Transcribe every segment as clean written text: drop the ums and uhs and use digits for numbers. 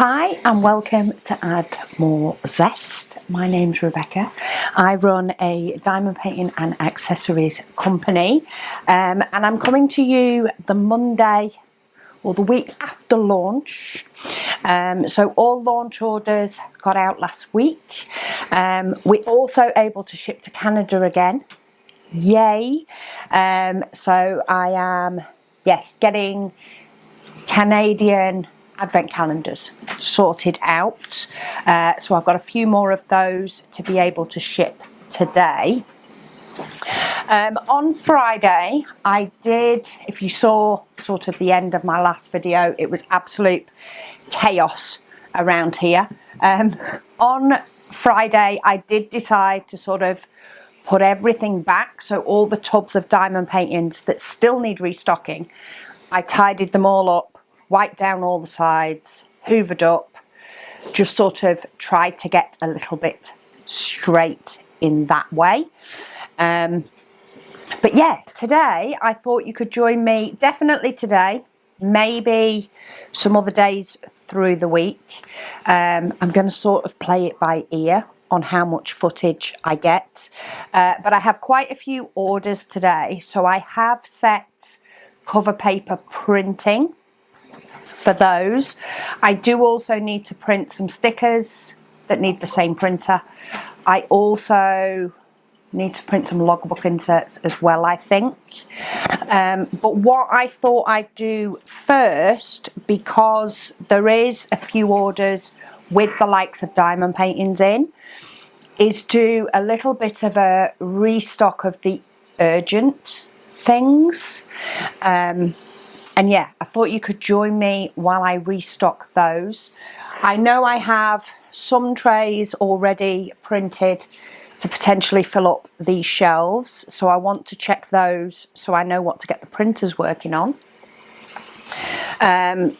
Hi and welcome to Add More Zest. My name's Rebecca. I run a diamond painting and accessories company and I'm coming to you the Monday or the week after launch. So all launch orders got out last week. We're also able to ship to Canada again. Yay. So I am, getting Canadian advent calendars sorted out. So I've got a few more of those to be able to ship today. On Friday, I did, if you saw sort of the end of my last video, it was absolute chaos around here. On Friday, I did decide to sort of put everything back. So all the tubs of diamond paintings that still need restocking, I tidied them all up, wiped down all the sides, hoovered up, just sort of tried to get a little bit straight in that way. But yeah, today I thought you could join me, definitely today, maybe some other days through the week. I'm going to sort of play it by ear on how much footage I get. But I have quite a few orders today. So I have set cover paper printing for those. I do also need to print some stickers that need the same printer. I also need to print some logbook inserts as well, I think. But what I thought I'd do first, because there is a few orders with the likes of diamond paintings in, is do a little bit of a restock of the urgent things. And yeah, I thought you could join me while I restock those. I know I have some trays already printed to potentially fill up these shelves, so I want to check those so I know what to get the printers working on. And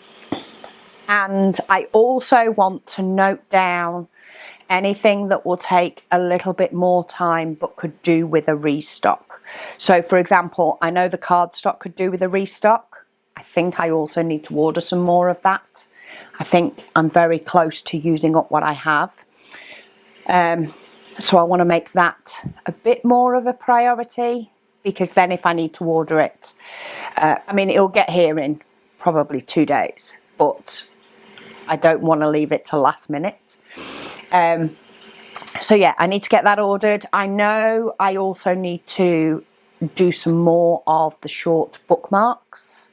I also want to note down anything that will take a little bit more time but could do with a restock. So for example, I know the cardstock could do with a restock. I think I also need to order some more of that. I think I'm very close to using up what I have. So I want to make that a bit more of a priority, because then if I need to order it, I mean, it'll get here in probably 2 days, but I don't want to leave it till last minute. So yeah, I need to get that ordered. I know I also need to do some more of the short bookmarks.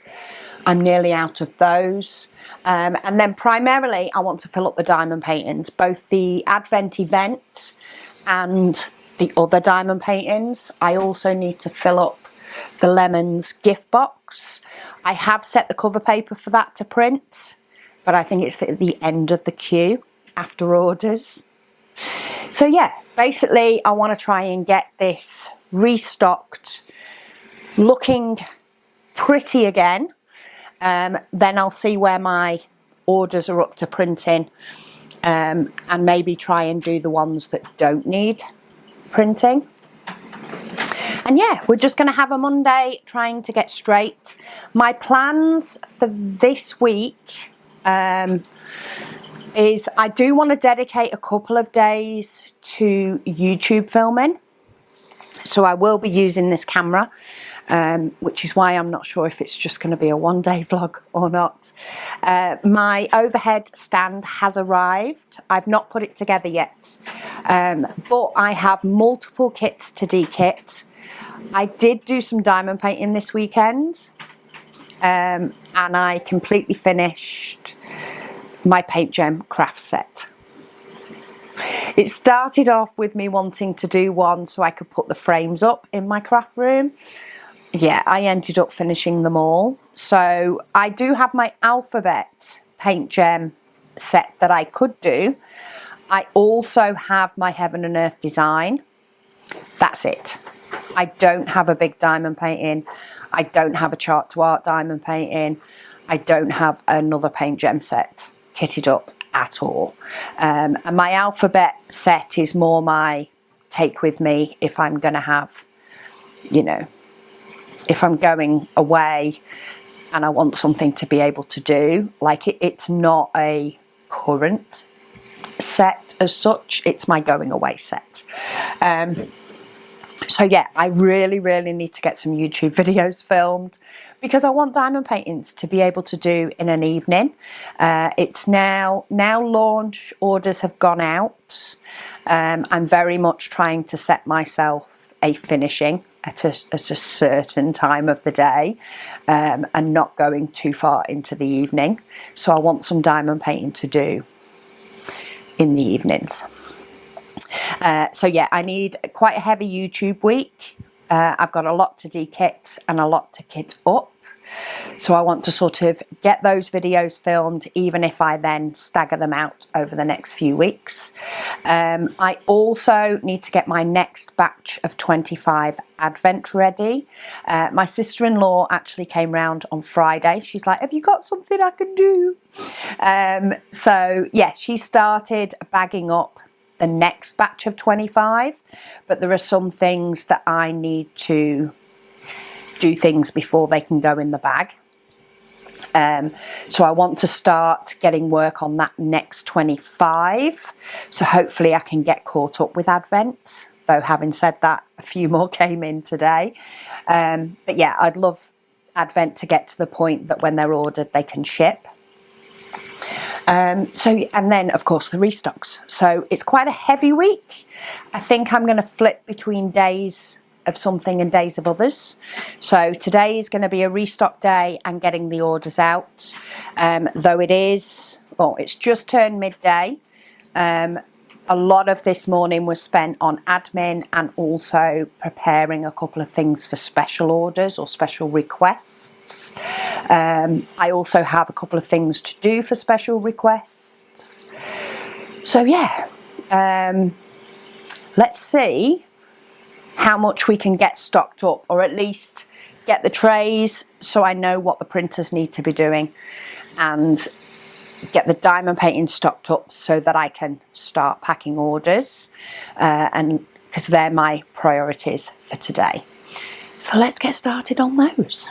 I'm nearly out of those. And then primarily I want to fill up the diamond paintings, both the Advent event and the other diamond paintings. I also need to fill up the Lemons gift box. I have set the cover paper for that to print, but I think it's at the end of the queue after orders. So yeah, basically I want to try and get this restocked, looking pretty again. Then I'll see where my orders are up to printing, and maybe try and do the ones that don't need printing. And yeah, we're just going to have a Monday trying to get straight. My plans for this week is I do want to dedicate a couple of days to YouTube filming. So I will be using this camera, which is why I'm not sure if it's just going to be a one-day vlog or not. My overhead stand has arrived. I've not put it together yet, but I have multiple kits to dekit. I did do some diamond painting this weekend, and I completely finished my paint gem craft set. It started off with me wanting to do one so I could put the frames up in my craft room. Yeah, I ended up finishing them all. So I do have my alphabet paint gem set that I could do. I also have my heaven and earth design. That's it. I don't have a big diamond painting. I don't have a chart to art diamond painting. I don't have another paint gem set kitted up at all. And my alphabet set is more my take with me if I'm going to have, you know, if I'm going away and I want something to be able to do. Like it's not a current set as such, it's my going away set. So yeah, I really need to get some YouTube videos filmed because I want diamond paintings to be able to do in an evening. It's now launch orders have gone out. I'm very much trying to set myself a finishing at a certain time of the day, and not going too far into the evening. So I want some diamond painting to do in the evenings. So yeah, I need quite a heavy YouTube week. I've got a lot to de-kit and a lot to kit up. So I want to sort of get those videos filmed, even if I then stagger them out over the next few weeks. I also need to get my next batch of 25 Advent ready. My sister-in-law actually came round on Friday. She's like, have you got something I can do? So yeah, she started bagging up the next batch of 25, but there are some things that I need to do things before they can go in the bag. So I want to start getting work on that next 25. So hopefully I can get caught up with Advent. Though having said that, a few more came in today. But yeah, I'd love Advent to get to the point that when they're ordered, they can ship. And then of course the restocks. So it's quite a heavy week. I think I'm going to flip between days of something and days of others. So today is going to be a restock day and getting the orders out. Though it is, well, it's just turned midday. A lot of this morning was spent on admin and also preparing a couple of things for special orders or special requests. I also have a couple of things to do for special requests. So yeah, let's see how much we can get stocked up, or at least get the trays so I know what the printers need to be doing, and get the diamond painting stocked up so that I can start packing orders, and because they're my priorities for today. So let's get started on those.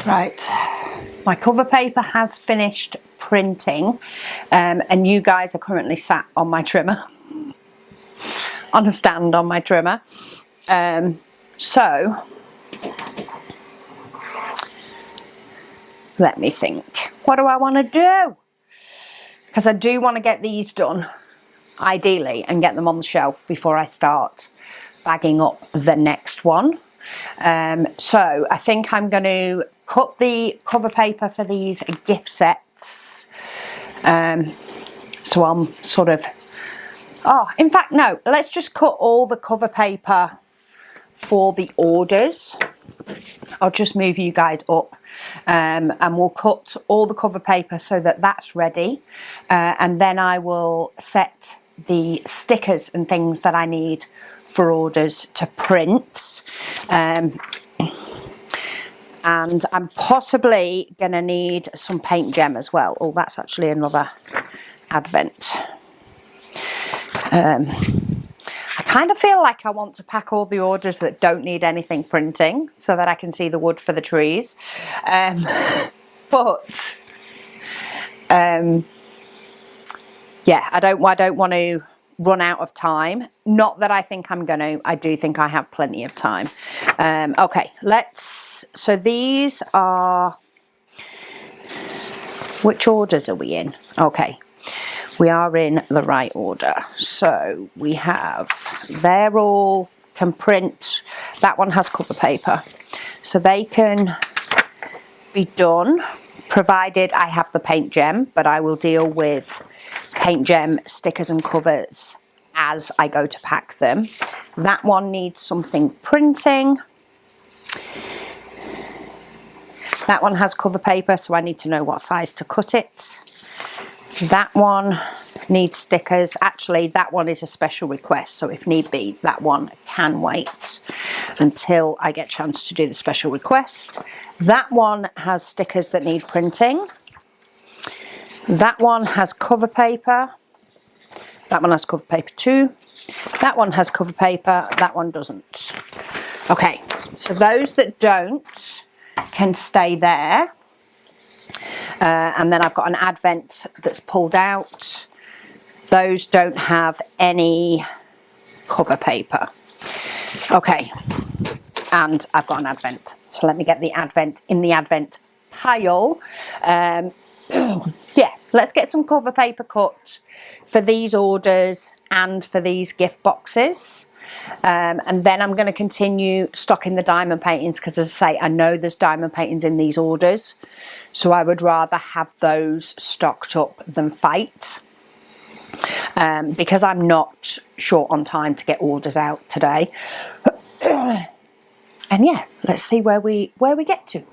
Right, my cover paper has finished printing, and you guys are currently sat on my trimmer, on a stand on my trimmer. So let me think, what do I want to do? Because I do want to get these done, ideally, and get them on the shelf before I start bagging up the next one. So I think I'm going to cut the cover paper for these gift sets. So I'm sort of, in fact, no, let's just cut all the cover paper for the orders. I'll just move you guys up, and we'll cut all the cover paper so that that's ready. And then I will set the stickers and things that I need for orders to print. And I'm possibly going to need some paint gem as well. Oh, that's actually another Advent. I kind of feel like I want to pack all the orders that don't need anything printing so that I can see the wood for the trees. But yeah, I don't want to run out of time. Not that I think I'm going to. I do think I have plenty of time. Okay, so these are, which orders are we in? Okay, we are in the right order. So we have, they're all can print. That one has cover paper. So they can be done, provided I have the paint gem, but I will deal with paint gem, stickers and covers as I go to pack them. That one needs something printing. That one has cover paper, so I need to know what size to cut it. That one needs stickers. Actually, that one is a special request, so if need be, that one can wait until I get a chance to do the special request. That one has stickers that need printing. That one has cover paper. That one has cover paper too. That one has cover paper. That one doesn't. Okay, so those that don't can stay there. And then I've got an advent that's pulled out. Those don't have any cover paper. Okay, and I've got an advent. So let me get the advent in the advent pile. Yeah, let's get some cover paper cut for these orders and for these gift boxes. And then I'm going to continue stocking the diamond paintings because, as I say, I know there's diamond paintings in these orders. So I would rather have those stocked up than fight. Because I'm not short on time to get orders out today. And yeah, let's see where we get to.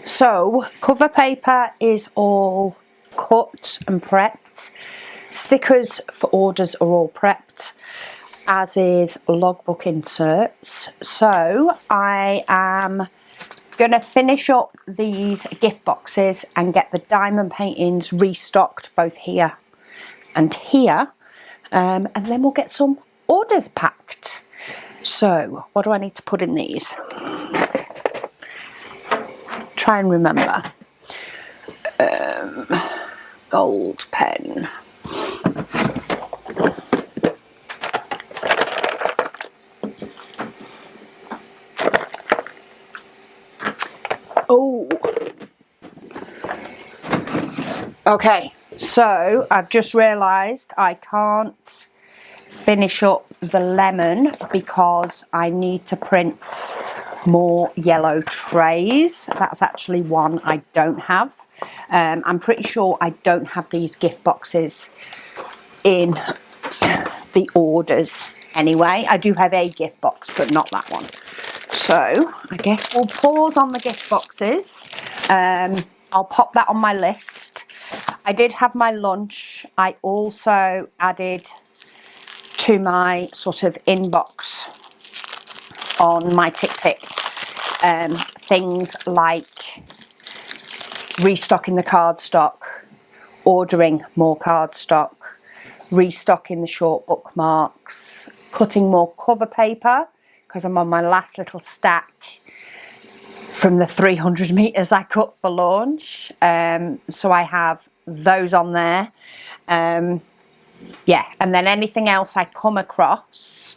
So cover paper is all cut and prepped. Stickers for orders are all prepped, as is logbook inserts. So I am going to finish up these gift boxes and get the diamond paintings restocked both here and here. And then we'll get some orders packed. So what do I need to put in these? Try and remember. Gold pen. Oh. Okay, so I've just realised I can't finish up the lemon because I need to print more yellow trays. That's actually one I don't have. I'm pretty sure I don't have these gift boxes in the orders anyway. I do have a gift box, but not that one. So I guess we'll pause on the gift boxes. I'll pop that on my list. I did have my lunch. I also added to my sort of inbox on my tick things like restocking the cardstock, ordering more cardstock, restocking the short bookmarks, cutting more cover paper because I'm on my last little stack from the 300 meters I cut for launch. So I have those on there. Yeah, and then anything else I come across,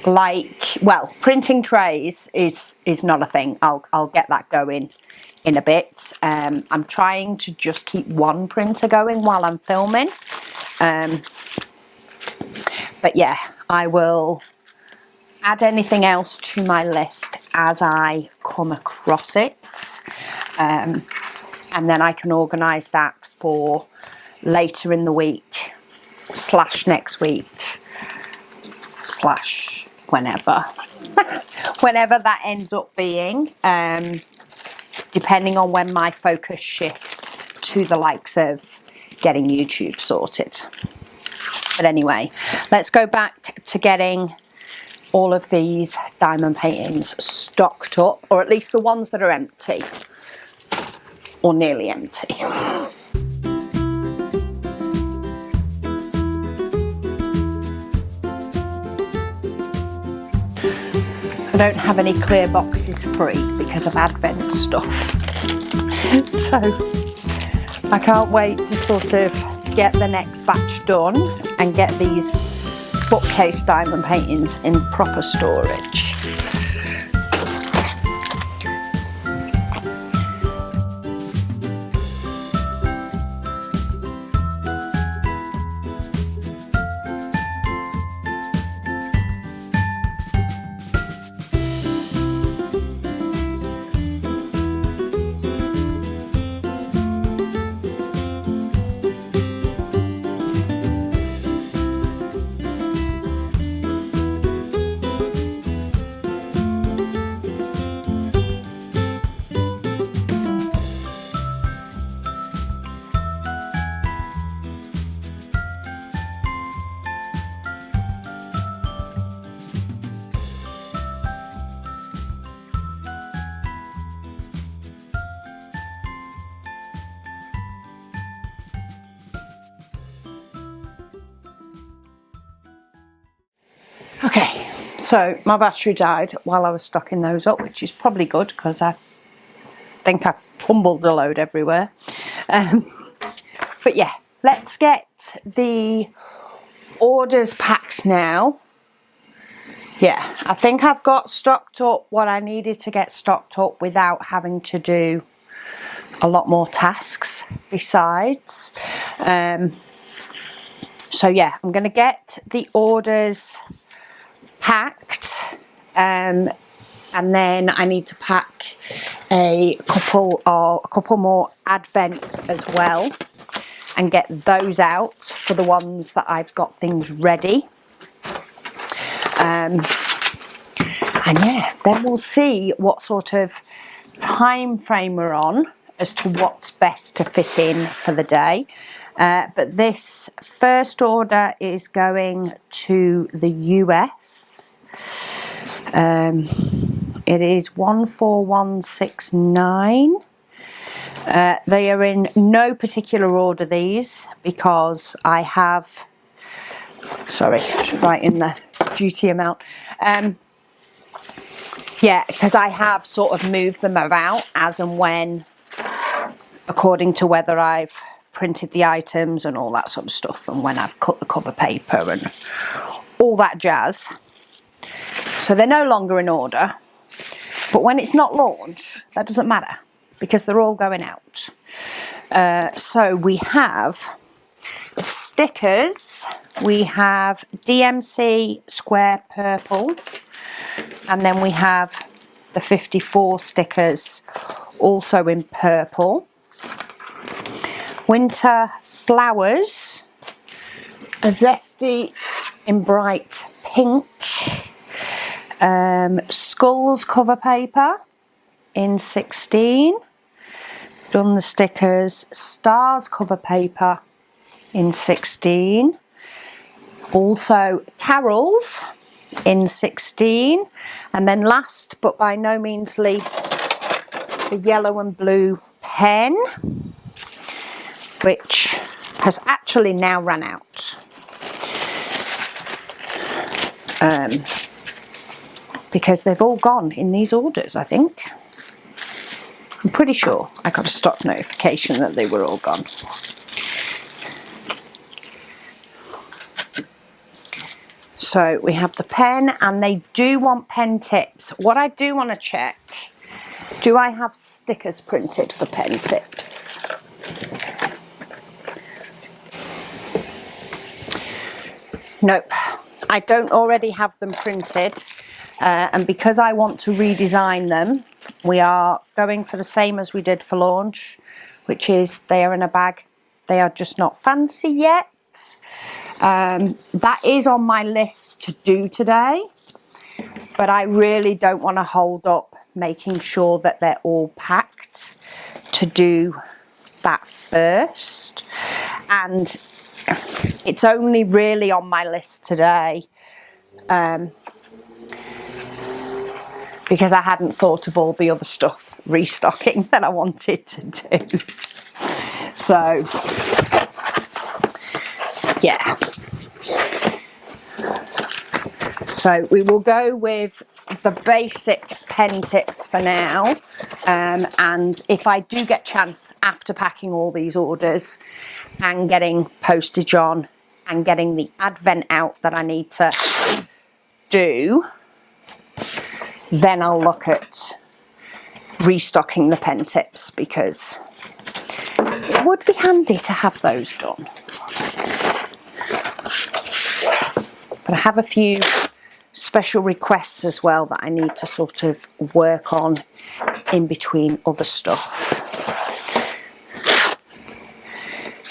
like, well, printing trays is not a thing. I'll get that going in a bit. I'm trying to just keep one printer going while I'm filming. But yeah, I will add anything else to my list as I come across it. And then I can organise that for later in the week / next week / whenever. Whenever that ends up being, depending on when my focus shifts to the likes of getting YouTube sorted. But anyway, let's go back to getting all of these diamond paintings stocked up, or at least the ones that are empty, or nearly empty. I don't have any clear boxes free because of Advent stuff. So I can't wait to sort of get the next batch done and get these bookcase diamond paintings in proper storage. Okay, so my battery died while I was stocking those up, which is probably good because I think I tumbled a load everywhere. But yeah, let's get the orders packed now. Yeah, I think I've got stocked up what I needed to get stocked up without having to do a lot more tasks besides. So yeah, I'm going to get the orders packed, and then I need to pack a couple more Advents as well and get those out for the ones that I've got things ready. And yeah, then we'll see what sort of time frame we're on as to what's best to fit in for the day. But this first order is going to the US. It is 14169. They are in no particular order, these, because I have, sorry, I should write in the duty amount. Yeah, because I have sort of moved them about as and when, according to whether I've printed the items and all that sort of stuff, and when I've cut the cover paper and all that jazz. So they're no longer in order, but when it's not launched, that doesn't matter because they're all going out. So we have stickers, we have DMC square purple, and then we have the 54 stickers also in purple. Winter flowers, a zesty in bright pink, skulls cover paper in 16, done the stickers, stars cover paper in 16, also carols in 16, and then last but by no means least, the yellow and blue pen, which has actually now run out. Because they've all gone in these orders, I think. I'm pretty sure I got a stock notification that they were all gone. So we have the pen, and they do want pen tips. What I do want to check, do I have stickers printed for pen tips? Nope, I don't already have them printed, and because I want to redesign them, we are going for the same as we did for launch, which is they are in a bag. They are just not fancy yet. That is on my list to do today, but I really don't want to hold up making sure that they're all packed to do that first. and it's only really on my list today because I hadn't thought of all the other stuff, restocking, that I wanted to do. So, yeah. So we will go with the basic pen tips for now, and if I do get chance after packing all these orders and getting postage on and getting the advent out that I need to do, then I'll look at restocking the pen tips, because it would be handy to have those done. But I have a few special requests as well that I need to sort of work on in between other stuff.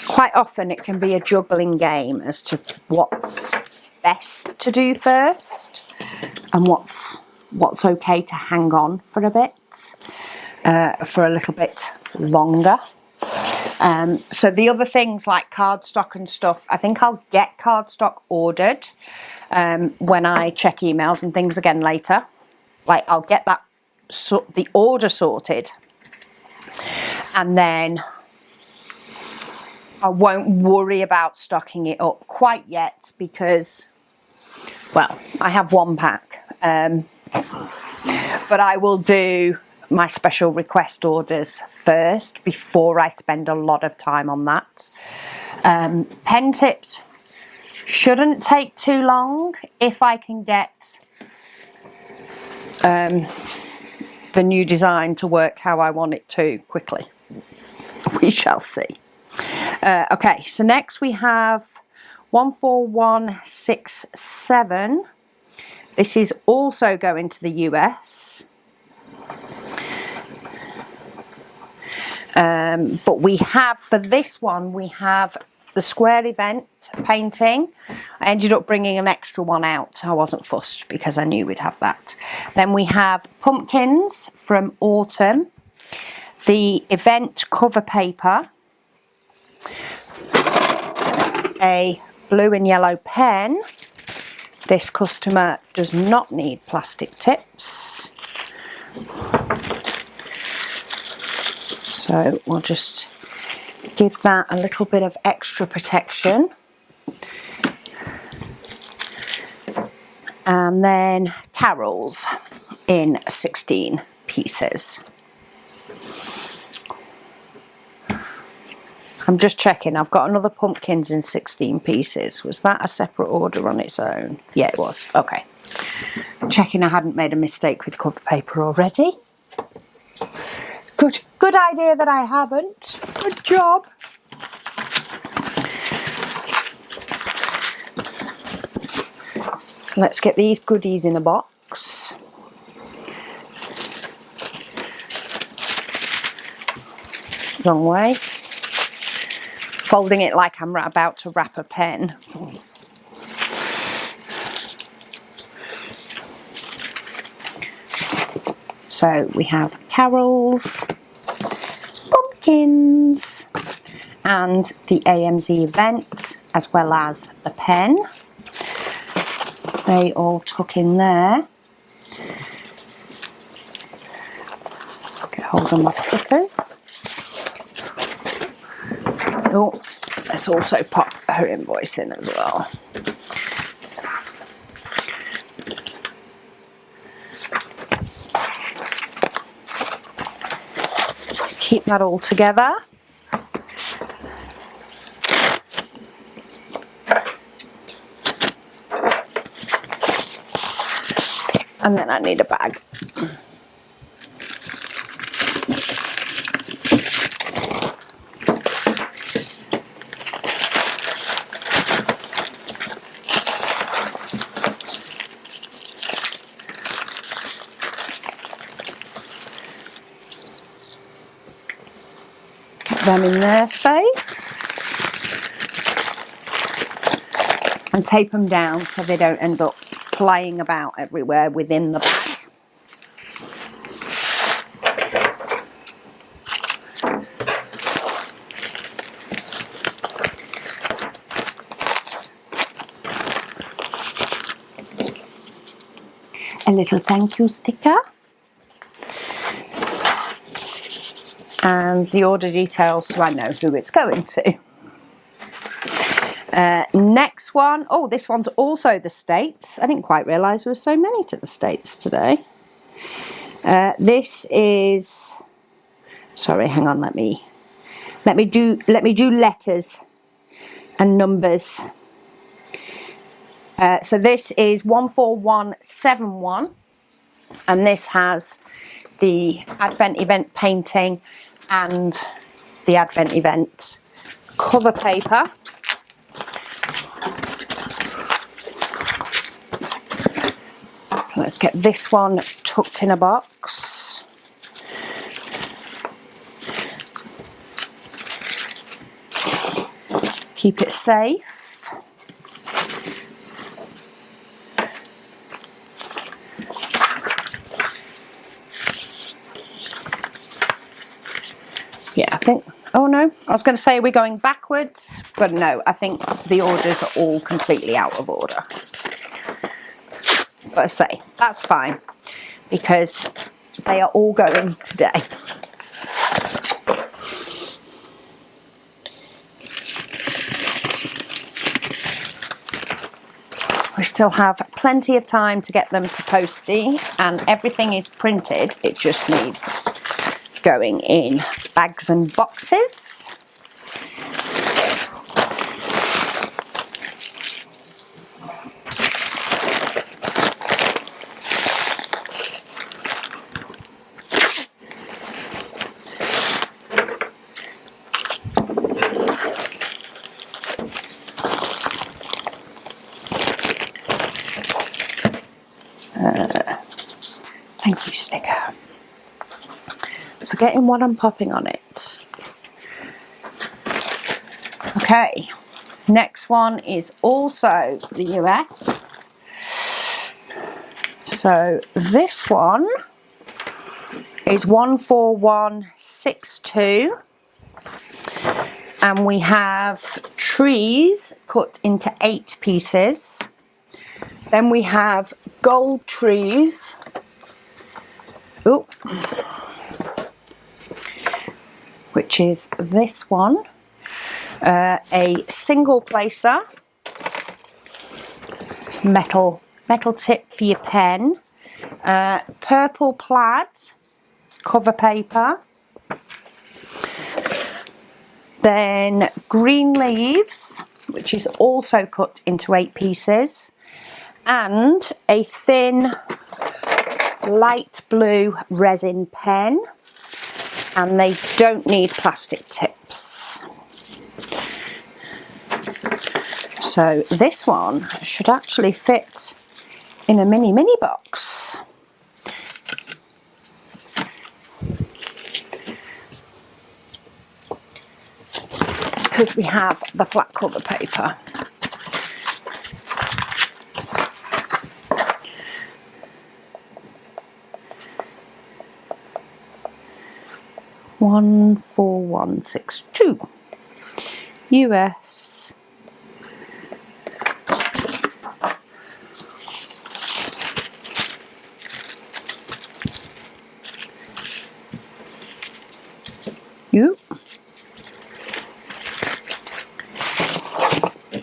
Quite often it can be a juggling game as to what's best to do first and what's okay to hang on for a bit, for a little bit longer. So the other things like cardstock and stuff, I think I'll get cardstock ordered when I check emails and things again later. Like, I'll get that the order sorted, and then I won't worry about stocking it up quite yet, because, well, I have one pack, but I will do my special request orders first before I spend a lot of time on that. Pen tips shouldn't take too long if I can get the new design to work how I want it to quickly. We shall see. Okay, so next we have 14167. This is also going to the US. But we have, for this one, we have the square event painting. I ended up bringing an extra one out. I wasn't fussed because I knew we'd have that. Then we have pumpkins from autumn, the event cover paper, a blue and yellow pen. This customer does not need plastic tips. So we'll just give that a little bit of extra protection. And then carols in 16 pieces. I'm just checking, I've got another pumpkins in 16 pieces. Was that a separate order on its own? Yeah, it was. Okay. Checking I hadn't made a mistake with cover paper already. Good idea that I haven't. Good job. So let's get these goodies in a box. Wrong way. Folding it like I'm about to wrap a pen. So we have carols, pumpkins, and the AMZ event, as well as the pen. They all tuck in there. Get hold of my stickers. Oh, let's also pop her invoice in as well. Keep that all together. And then I need a bag. Them in there safe, and tape them down so they don't end up flying about everywhere within the bag. a little thank you sticker. And the order details so I know who it's going to. Next one, oh, this one's also the States. I didn't quite realise there were so many to the States today. This is, sorry, hang on, let me do letters and numbers. So this is 14171, and this has the Advent event painting and the Advent event cover paper. So let's get this one tucked in a box. Keep it safe. Yeah, I think, oh no, I was going to say we're going backwards, but no, I think the orders are all completely out of order. But I say, that's fine, because they are all going today. We still have plenty of time to get them to postie, and everything is printed, it just needs going in bags and boxes. Thank you sticker. Forgetting what I'm popping on it. Okay, next one is also the US. So this one is 14162, and we have trees cut into 8 pieces. Then we have gold trees. Ooh. Which is this one, a single placer, metal tip for your pen, purple plaid cover paper, then green leaves, which is also cut into 8 pieces, and a thin light blue resin pen. And they don't need plastic tips. So this one should actually fit in a mini box. Because we have the flat cover paper. $14162 US. You. In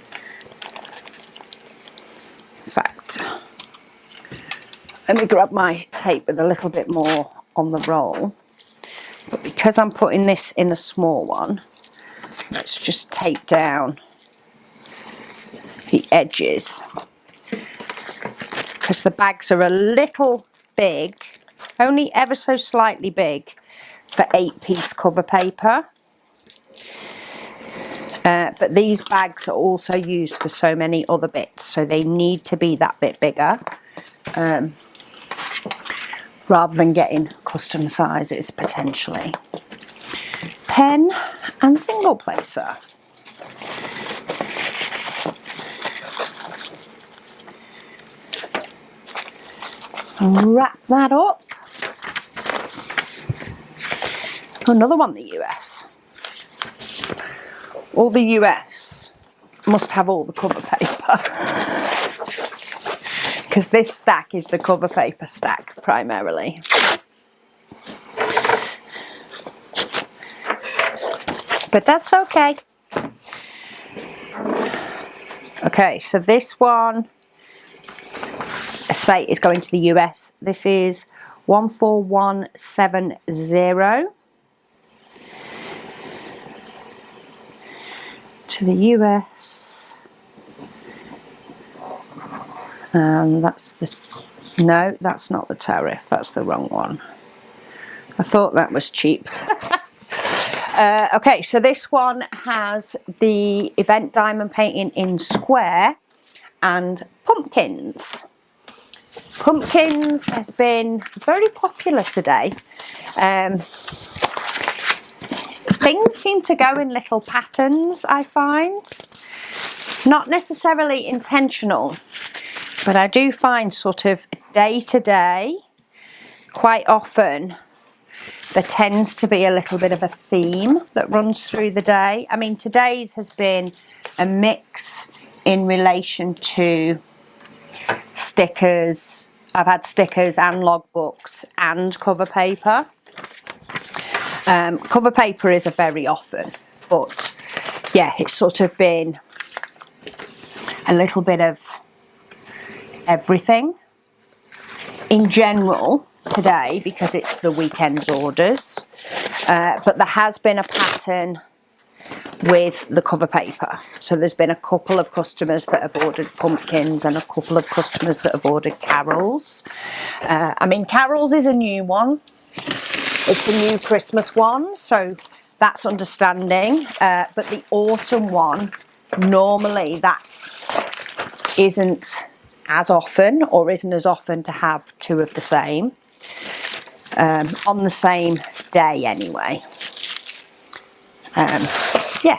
fact, let me grab my tape with a little bit more on the roll. But because I'm putting this in a small one, let's just tape down the edges. Because the bags are a little big, only ever so slightly big, for 8-piece cover paper. But these bags are also used for so many other bits, so they need to be that bit bigger. Rather than getting custom sizes potentially. Pen and single placer. Wrap that up. Another one, the US. All the US must have all the cover paper. because this stack is the cover paper stack primarily. But that's okay. Okay, so this one, I say, is going to the US. This is 14170 to the US. And that's the, no, that's not the tariff, that's the wrong one. I thought that was cheap. Okay, so this one has the event diamond painting in square and pumpkins. Pumpkins has been very popular today. Things seem to go in little patterns, I find. Not necessarily intentional, but I do find sort of day to day, quite often, there tends to be a little bit of a theme that runs through the day. I mean, today's has been a mix in relation to stickers. I've had stickers and logbooks and cover paper. Cover paper is a very often, but yeah, it's sort of been a little bit of everything in general today because it's the weekend's orders, but there has been a pattern with the cover paper. So there's been a couple of customers that have ordered pumpkins and a couple of customers that have ordered carols. I mean, carols is a new one. It's a new Christmas one, so that's understanding. But the autumn one, normally that isn't as often, or isn't as often to have two of the same on the same day anyway. Yeah,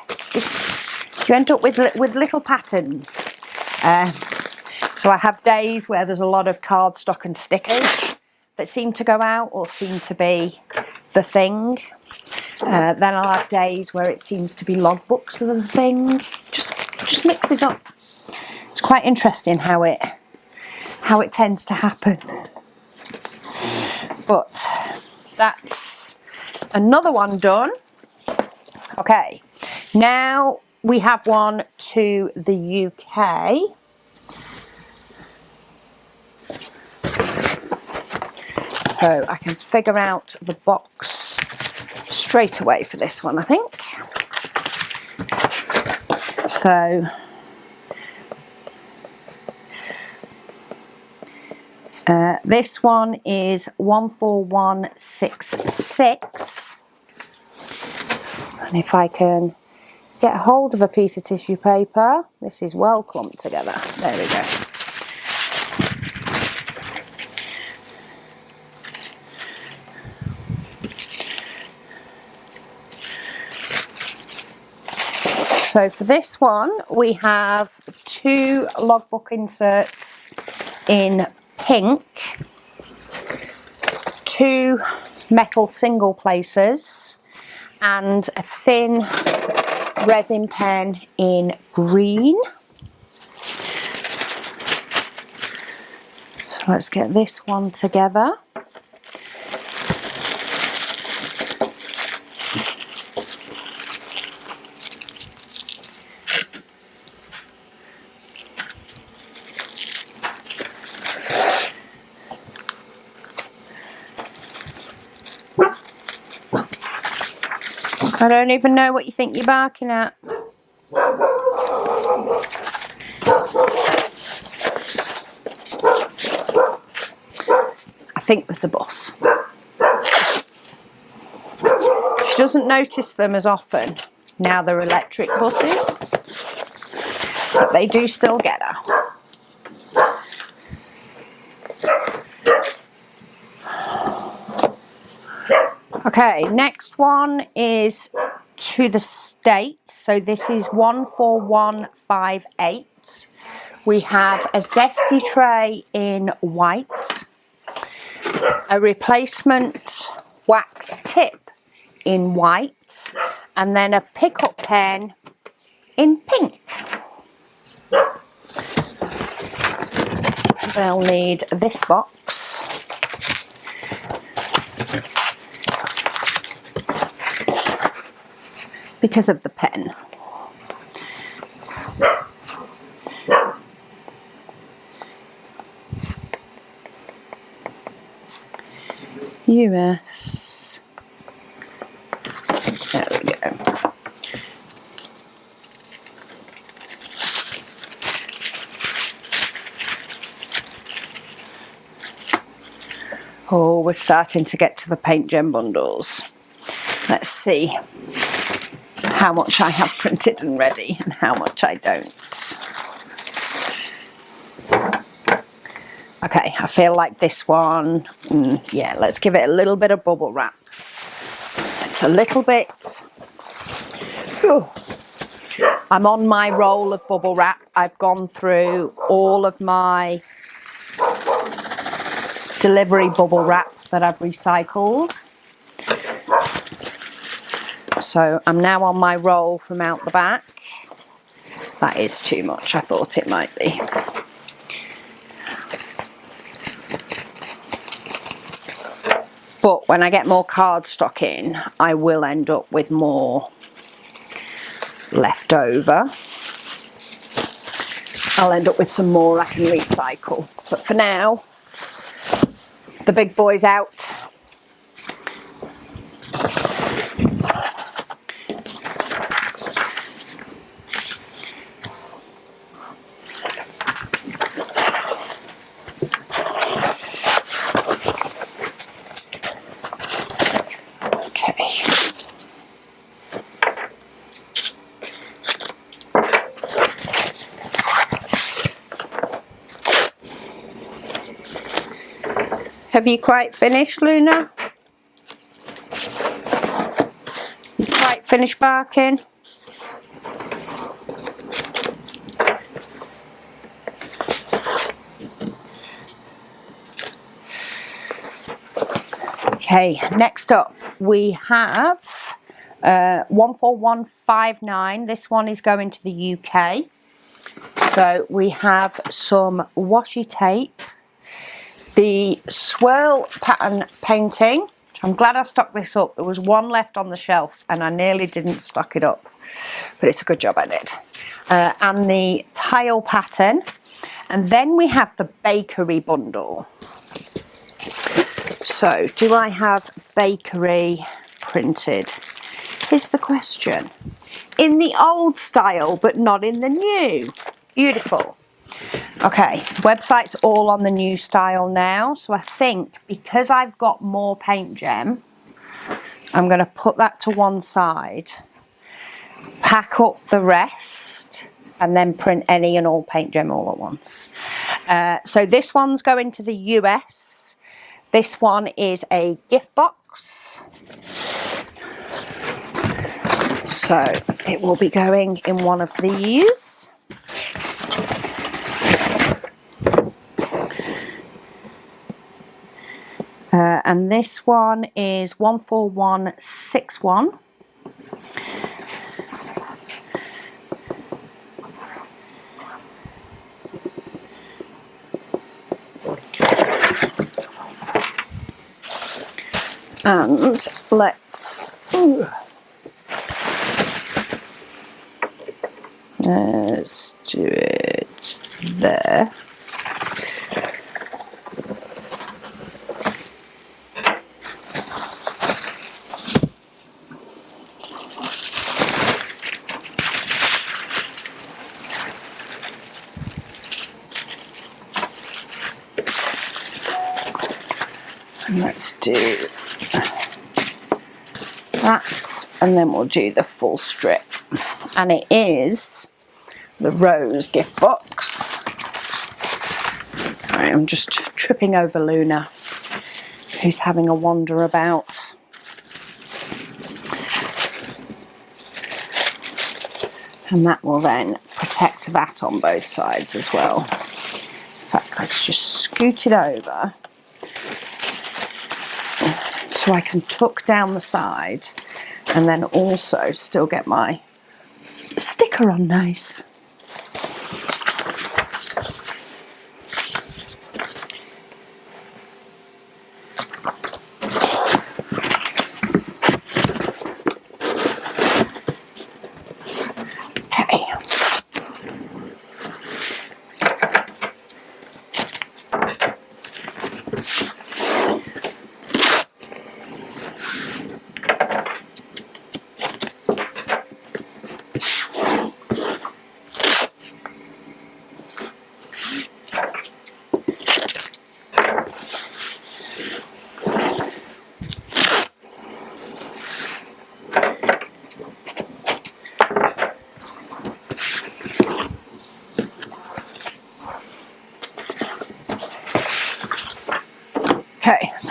you end up with little patterns. So I have days where there's a lot of cardstock and stickers that seem to go out or seem to be the thing. Then I'll have days where it seems to be logbooks are the thing. Just mixes up. It's quite interesting how it tends to happen. But that's another one done. Okay, now we have one to the UK. So I can figure out the box straight away for this one, I think. So this one is 14166. And if I can get a hold of a piece of tissue paper, this is well clumped together. There we go. So for this one, we have two logbook inserts in pink, two metal single places, and a thin resin pen in green. So let's get this one together. I don't even know what you think you're barking at. I think there's a bus. She doesn't notice them as often. Now they're electric buses, but they do still get her. Okay, next one is to the States. So this is 14158. We have a zesty tray in white, a replacement wax tip in white, and then a pickup pen in pink. So they'll need this box. Because of the pen. US. There we go. Oh, we're starting to get to the paint gem bundles. Let's see how much I have printed and ready and how much I don't. Okay, I feel like this one, yeah, let's give it a little bit of bubble wrap. It's a little bit, ooh. I'm on my roll of bubble wrap. I've gone through all of my delivery bubble wrap that I've recycled. So I'm now on my roll from out the back. That is too much, I thought it might be. But when I get more cardstock in, I will end up with more left over. I'll end up with some more I can recycle. But for now, the big boy's out. Have you quite finished, Luna? You quite finished barking? Okay, next up we have 14159. This one is going to the UK. So we have some washi tape. The swirl pattern painting, which I'm glad I stocked this up. There was one left on the shelf and I nearly didn't stock it up, but it's a good job I did. And the tile pattern. And then we have the bakery bundle. So, do I have bakery printed? Is the question. In the old style, but not in the new. Beautiful. Okay, website's all on the new style now, so I think because I've got more paint gem, I'm going to put that to one side, pack up the rest, and then print any and all paint gem all at once. So this one's going to the US. This one is a gift box. So it will be going in one of these. And this one is 14161. And let's do it there. And let's do that, and then we'll do the full strip. And it is the Rose gift box. Alright, I'm just tripping over Luna, who's having a wander about. And that will then protect that on both sides as well. In fact, let's just scoot it over so I can tuck down the side and then also still get my sticker on nice.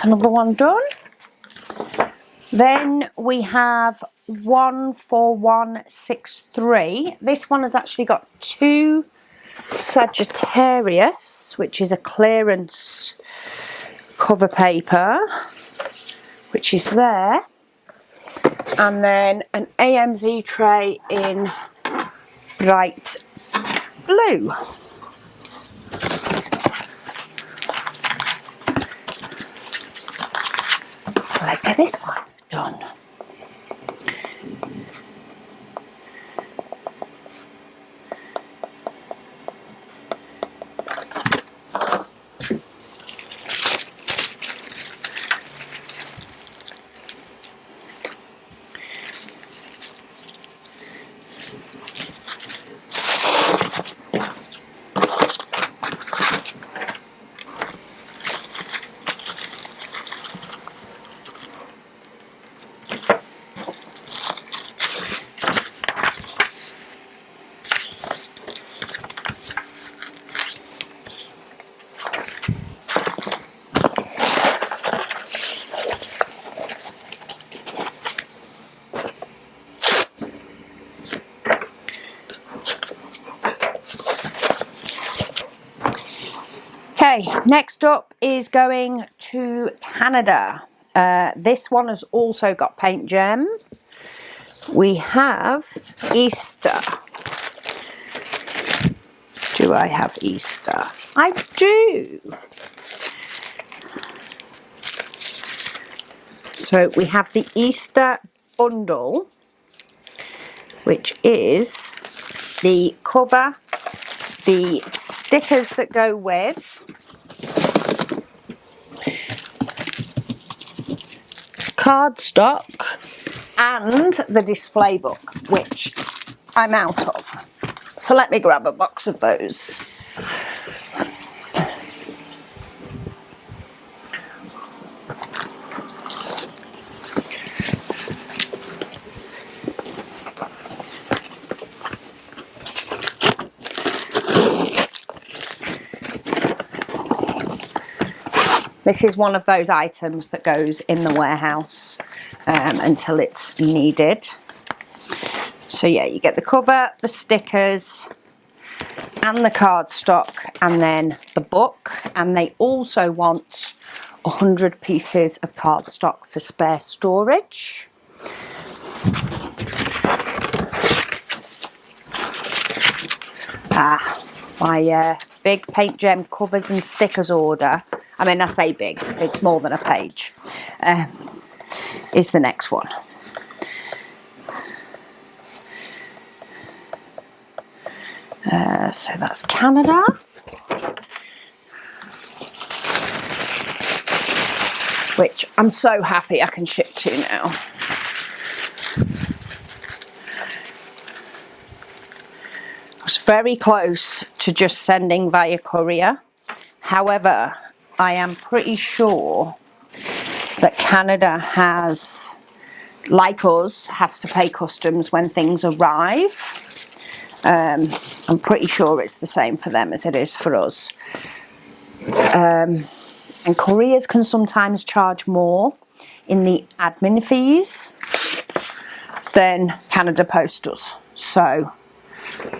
another one done. Then we have 14163. This one has actually got 2 Sagittarius, which is a clearance cover paper, which is there. And then an AMZ tray in bright blue. So let's get this one done. Okay, next up is going to Canada. This one has also got paint gem. We have Easter. Do I have Easter? I do. So we have the Easter bundle, which is the cover, the stickers that go with, cardstock, and the display book, which I'm out of. So let me grab a box of those. This is one of those items that goes in the warehouse until it's needed. So yeah, you get the cover, the stickers, and the cardstock, and then the book. And they also want 100 pieces of cardstock for spare storage. My big paint gem covers and stickers order, I mean, I say big, it's more than a page, is the next one. So that's Canada. Which I'm so happy I can ship to now. I was very close to just sending via courier. However, I am pretty sure that Canada has, like us, has to pay customs when things arrive. I'm pretty sure it's the same for them as it is for us. And couriers can sometimes charge more in the admin fees than Canada Post does. So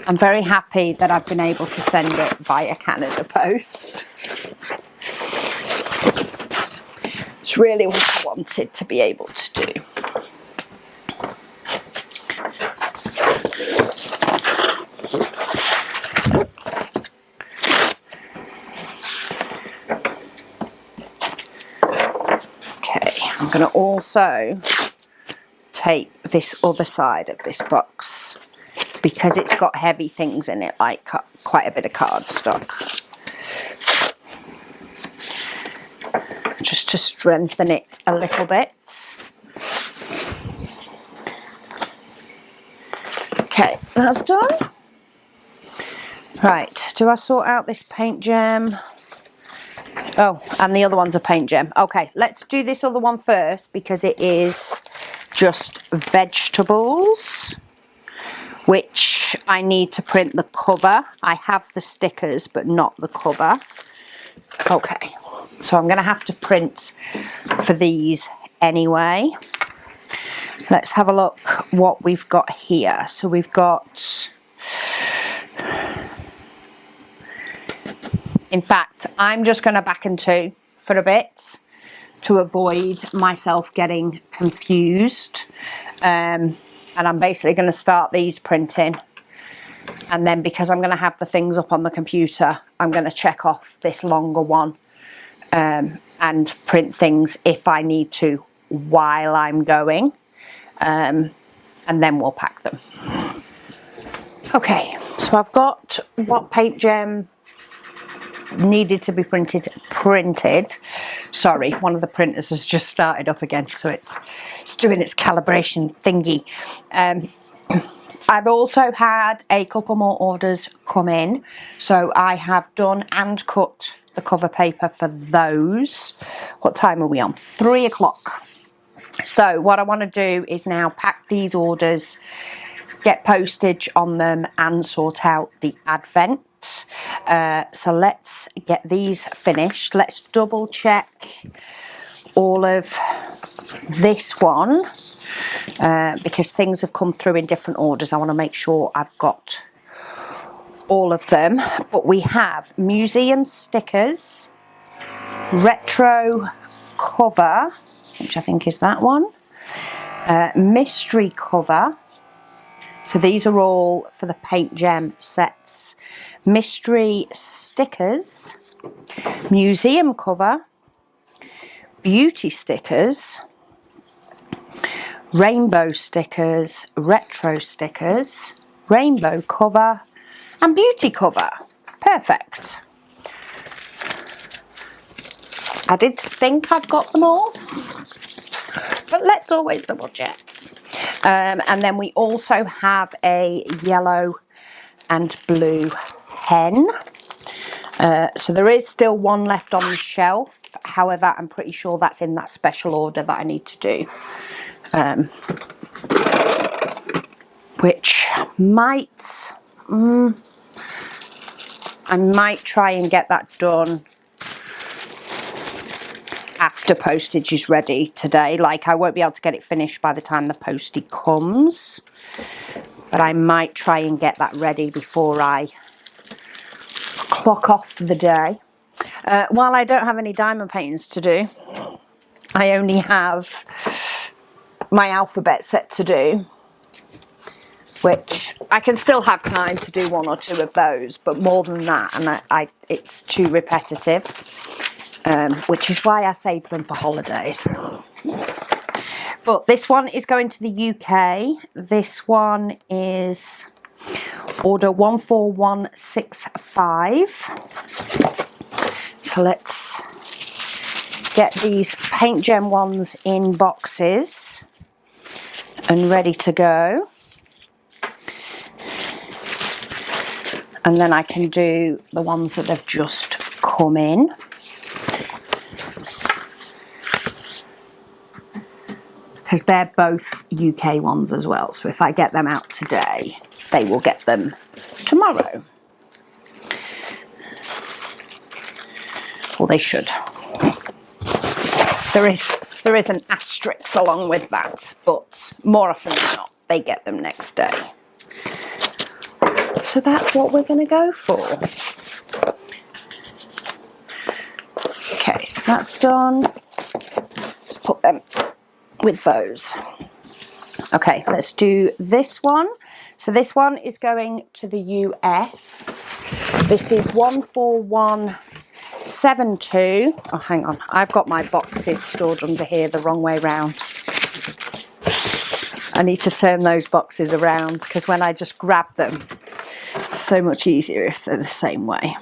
I'm very happy that I've been able to send it via Canada Post. It's really what I wanted to be able to do. I'm going to also take this other side of this box because it's got heavy things in it, like quite a bit of cardstock. Just to strengthen it a little bit. Okay, that's done. Right, do I sort out this paint gem? Oh, and the other one's a paint gem. Okay, let's do this other one first because it is just vegetables, which I need to print the cover. I have the stickers, but not the cover. Okay. So I'm going to have to print for these anyway. Let's have a look what we've got here. So we've got, in fact, I'm just going to back and two for a bit to avoid myself getting confused. And I'm basically going to start these printing. And then because I'm going to have the things up on the computer, I'm going to check off this longer one and print things if I need to while I'm going. And then we'll pack them. Okay, so I've got what paint gem needed to be printed. Sorry, one of the printers has just started up again, so it's doing its calibration thingy. I've also had a couple more orders come in, so I have done and cut the cover paper for those. What time are we on? 3 o'clock. So what I want to do is now pack these orders, get postage on them and sort out the advent. So let's get these finished. Let's double check all of this one because things have come through in different orders. I want to make sure I've got all of them. But we have museum stickers, retro cover, which I think is that one, mystery cover. So these are all for the paint gem sets. Mystery stickers, museum cover, beauty stickers, rainbow stickers, retro stickers, rainbow cover and beauty cover. Perfect. I did think I've got them all, but let's always double check. And then we also have a yellow and blue pen. So there is still one left on the shelf. However, I'm pretty sure that's in that special order that I need to do. Which might... I might try and get that done after postage is ready today. Like, I won't be able to get it finished by the time the postie comes, but I might try and get that ready before I clock off for the day. While I don't have any diamond paintings to do, I only have my alphabet set to do, which I can still have time to do 1 or 2 of those, but more than that, and it's too repetitive. Which is why I save them for holidays. But this one is going to the UK. This one is order 14165. So let's get these paint gem ones in boxes and ready to go. And then I can do the ones that have just come in. Because they're both UK ones as well. So if I get them out today, they will get them tomorrow. Or they should. There is an asterisk along with that, but more often than not, they get them next day. So that's what we're going to go for. Okay, so that's done. Let's put them with those. Okay, let's do this one. So this one is going to the US. This is 14172. Oh, hang on. I've got my boxes stored under here the wrong way round. I need to turn those boxes around because when I just grab them, it's so much easier if they're the same way.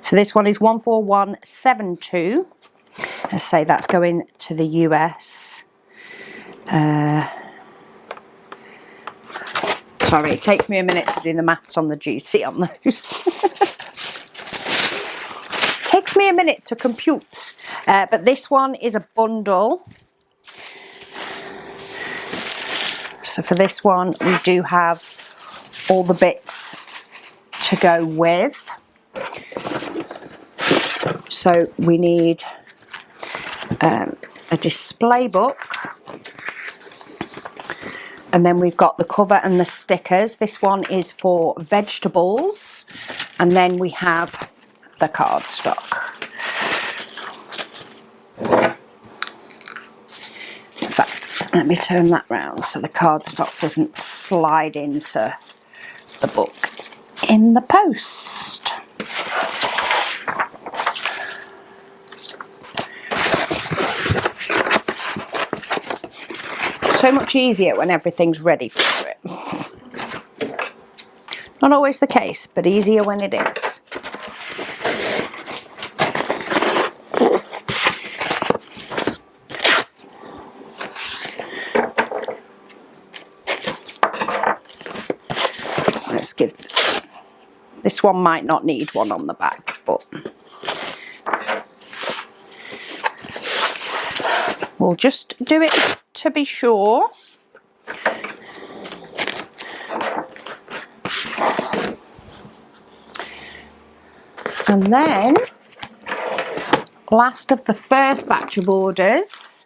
So this one is 14172. Let's say that's going to the US. Sorry, it takes me a minute to do the maths on the duty on those. It takes me a minute to compute. But this one is a bundle. So for this one, we do have all the bits to go with. So we need a display book, and then we've got the cover and the stickers. This one is for vegetables, and then we have the cardstock. In fact, let me turn that round so the cardstock doesn't slide into the book in the post. So much easier when everything's ready for it. Not always the case, but easier when it is. Let's give this one, might not need one on the back, but we'll just do it to be sure. And then, last of the first batch of orders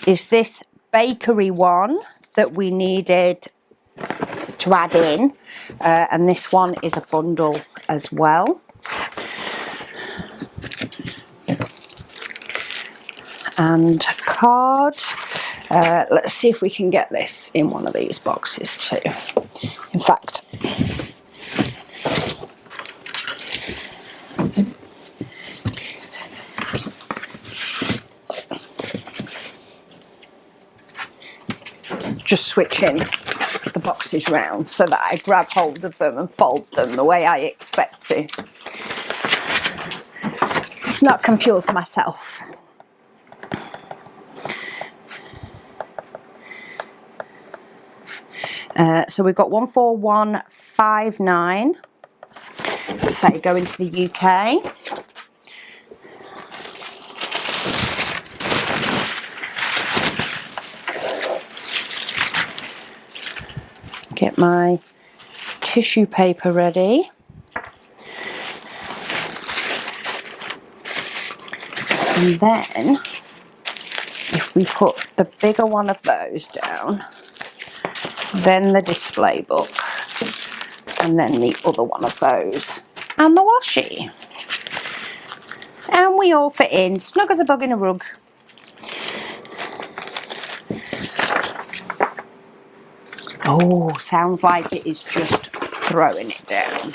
is this bakery one that we needed to add in. And this one is a bundle as well. And card. Let's see if we can get this in one of these boxes too. In fact, just switching the boxes round so that I grab hold of them and fold them the way I expect to. Let's not confuse myself. So we've got 14159, say going to the UK. Get my tissue paper ready. And then, if we put the bigger one of those down, then the display book, and then the other one of those, and the washi. And we all fit in, snug as a bug in a rug. Oh, sounds like it is just throwing it down.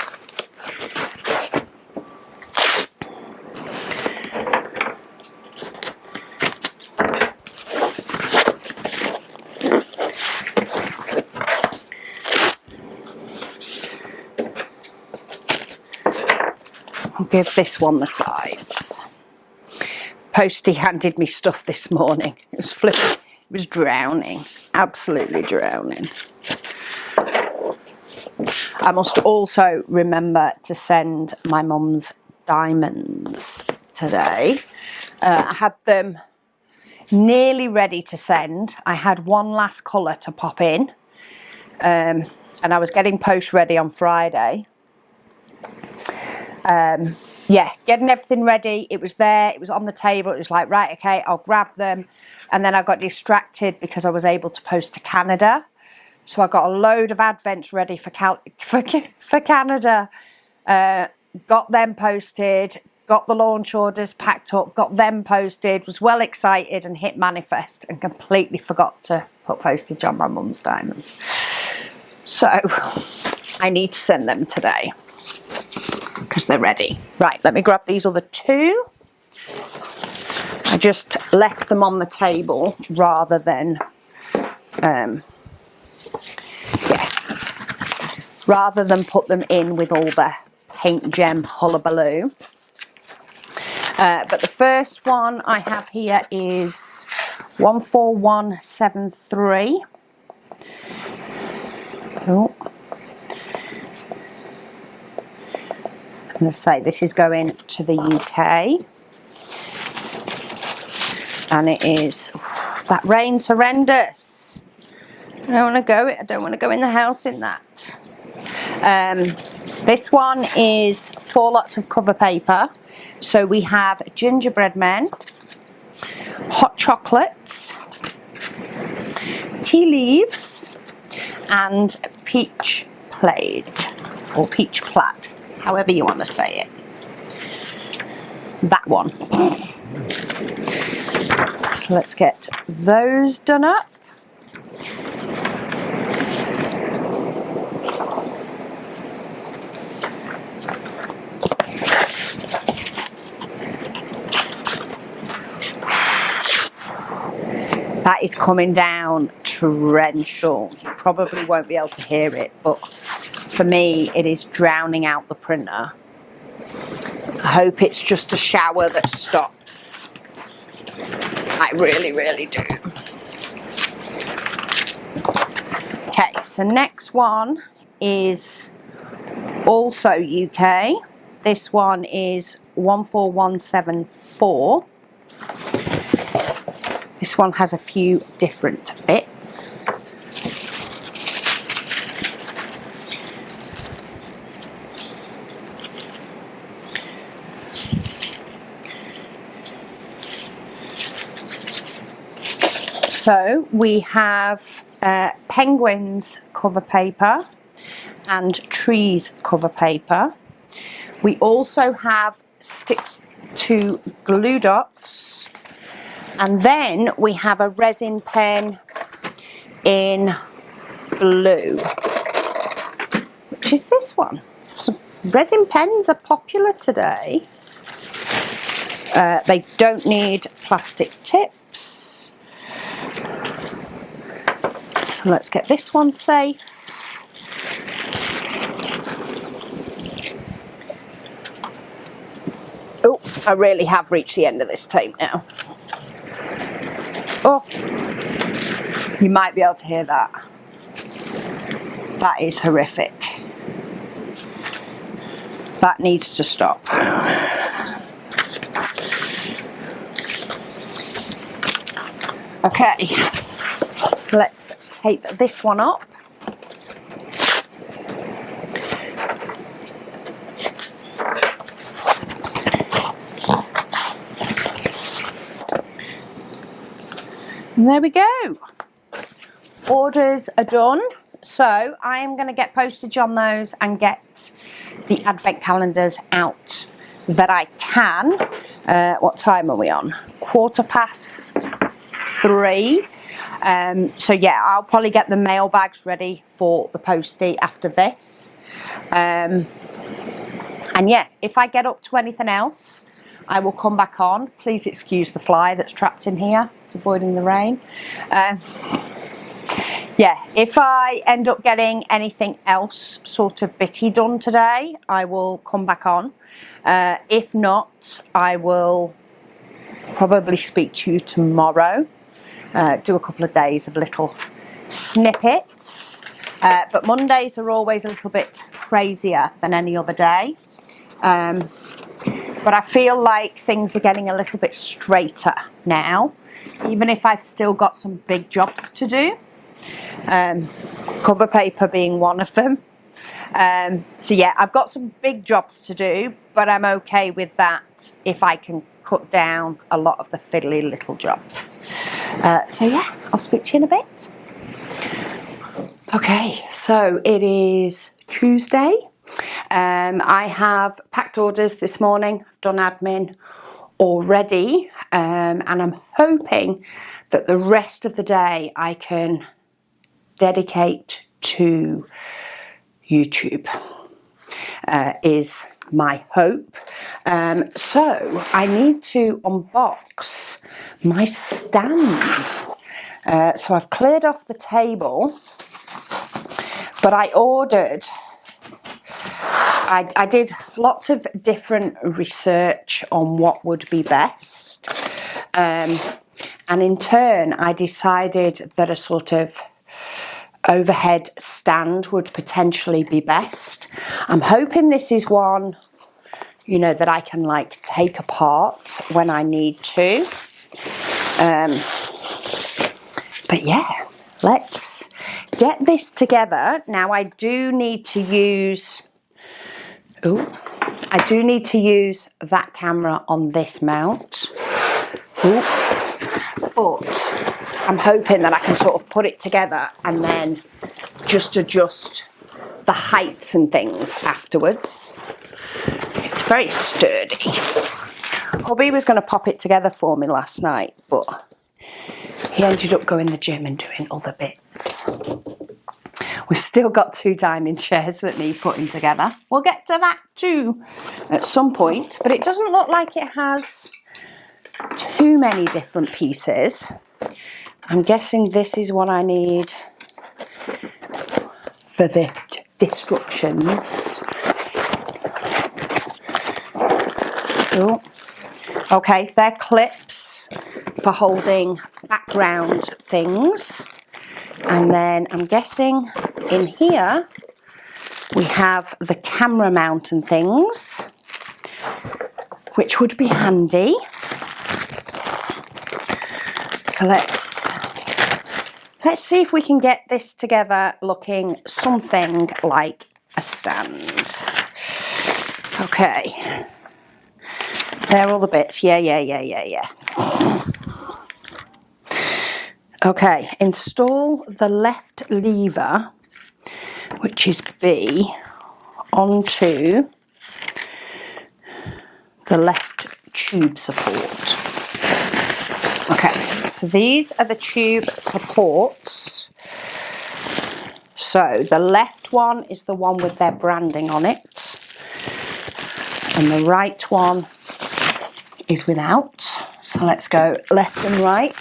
I'll give this one the sides. Postie handed me stuff this morning. It was flipping. It was drowning. Absolutely drowning. I must also remember to send my mum's diamonds today. I had them nearly ready to send. I had one last colour to pop in. And I was getting post ready on Friday. Yeah, getting everything ready. It was there. It was on the table. It was like, right, okay, I'll grab them. And then I got distracted because I was able to post to Canada. So I got a load of advents ready for Canada. Got them posted. Got the launch orders packed up. Got them posted. Was well excited and hit manifest and completely forgot to put postage on my mum's diamonds. So I need to send them today because they're ready. Right, let me grab these other two. I just left them on the table rather than, rather than put them in with all the paint gem hullabaloo. But the first one I have here is 14173. Oh. I'm going to say this is going to the UK. And it is, that rain's horrendous. I don't want to go in the house in that. This one is 4 lots of cover paper. So we have gingerbread men, hot chocolates, tea leaves, and peach plaid, or peach plaid, however you want to say it. That one. So let's get those done up. That is coming down torrential. You probably won't be able to hear it, but for me, it is drowning out the printer. I hope it's just a shower that stops. I really, really do. Okay, so next one is also UK. This one is 14174. This one has a few different bits. So we have penguins cover paper and trees cover paper. We also have stick to glue dots. And then we have a resin pen in blue, which is this one. So resin pens are popular today. They don't need plastic tips. So let's get this one safe. Oh, I really have reached the end of this tape now. Oh, you might be able to hear that. That is horrific. That needs to stop. Okay, so let's tape this one up. And there we go. Orders are done. So I am going to get postage on those and get the advent calendars out that I can. What time are we on? 3:15. So yeah, I'll probably get the mail bags ready for the postie after this. And yeah, if I get up to anything else, I will come back on. Please excuse the fly that's trapped in here. It's avoiding the rain. Yeah, if I end up getting anything else sort of bitty done today, I will come back on. If not, I will probably speak to you tomorrow. Do a couple of days of little snippets. But Mondays are always a little bit crazier than any other day. But I feel like things are getting a little bit straighter now, even if I've still got some big jobs to do. Cover paper being one of them. So yeah, I've got some big jobs to do, but I'm okay with that if I can cut down a lot of the fiddly little jobs. So yeah, I'll speak to you in a bit. Okay, so it is Tuesday. I have packed orders this morning. I've done admin already, and I'm hoping that the rest of the day I can dedicate to YouTube, is my hope. So I need to unbox my stand. So I've cleared off the table, but I ordered, I did lots of different research on what would be best. And in turn, I decided that a sort of overhead stand would potentially be best. I'm hoping this is one, you know, that I can like take apart when I need to. But yeah, let's get this together. Now I do need to use Oh, I do need to use that camera on this mount. Ooh. But I'm hoping that I can sort of put it together and then just adjust the heights and things afterwards. It's very sturdy. Hubby was going to pop it together for me last night, but he ended up going to the gym and doing other bits. We've still got 2 dining chairs that need putting together. We'll get to that too at some point, but it doesn't look like it has too many different pieces. I'm guessing this is what I need for the destructions. Oh. Okay, they're clips for holding background things. And then I'm guessing in here we have the camera mount and things, which would be handy. So let's see if we can get this together looking something like a stand. Okay. There are all the bits. Yeah. Okay, install the left lever, which is B, onto the left tube support. Okay, so these are the tube supports. So the left one is the one with their branding on it, and the right one is without. So let's go left and right.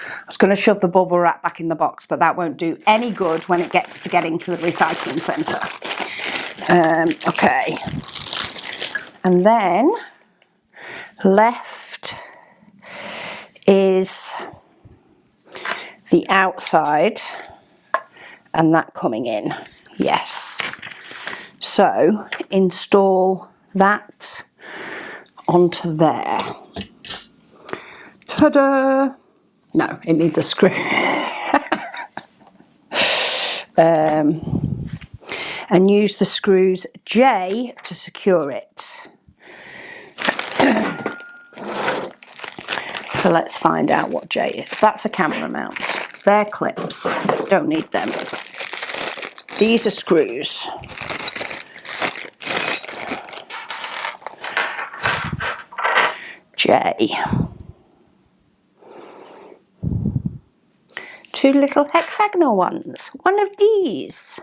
I was going to shove the bubble wrap back in the box, but that won't do any good when it gets to getting to the recycling centre. Okay. And then left is the outside and that coming in. Yes. So install that onto there. Ta-da! No, it needs a screw. And use the screws J to secure it. So let's find out what J is. That's a camera mount. They're clips. Don't need them. These are screws. J. 2 little hexagonal ones. One of these.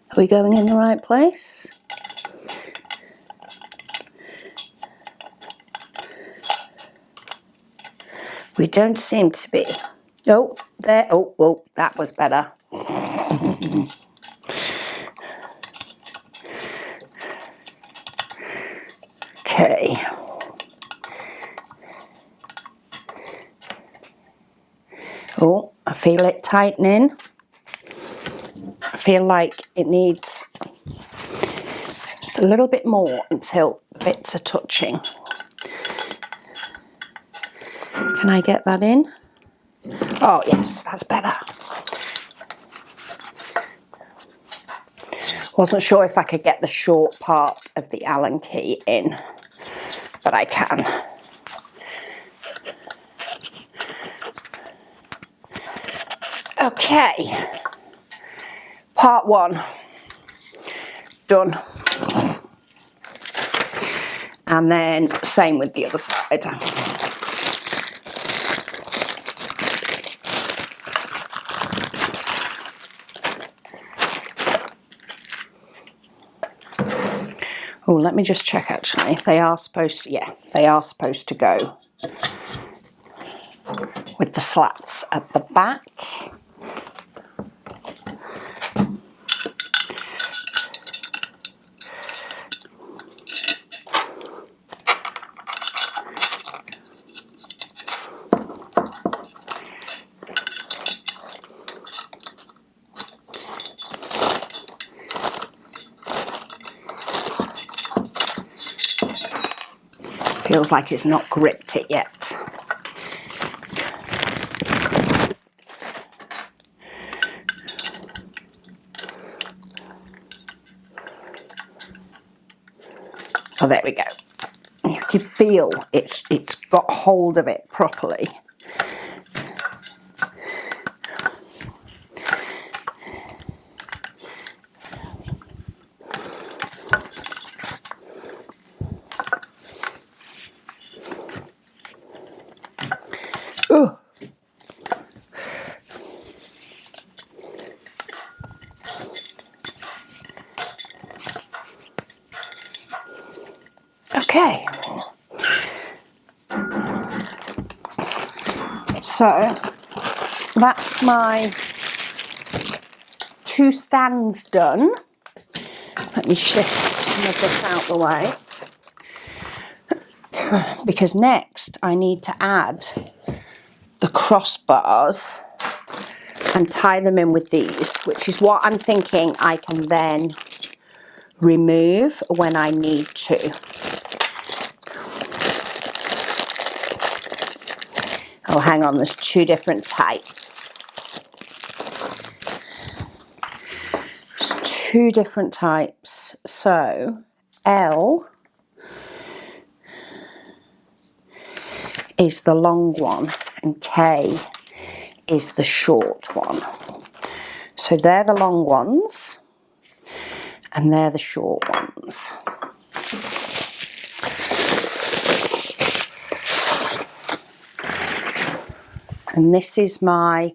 Are we going in the right place? We don't seem to be. Oh, there. Oh, whoa, that was better. Okay. Oh, I feel it tightening. I feel like it needs just a little bit more until bits are touching. Can I get that in? Oh yes, that's better. Wasn't sure if I could get the short part of the Allen key in, but I can. Okay, part 1 done, and then same with the other side. Oh, let me just check actually. They are supposed to, yeah, they are supposed to go with the slats at the back. Feels like it's not gripped it yet. Oh, there we go. You can feel it's got hold of it properly. Ooh. Okay. So that's my 2 stands done. Let me shift some of this out the way. Because next I need to add the crossbars and tie them in with these, which is what I'm thinking I can then remove when I need to. Oh, hang on, there's 2 different types. There's 2 different types. So L is the long one and K is the short one. So they're the long ones and they're the short ones. And this is my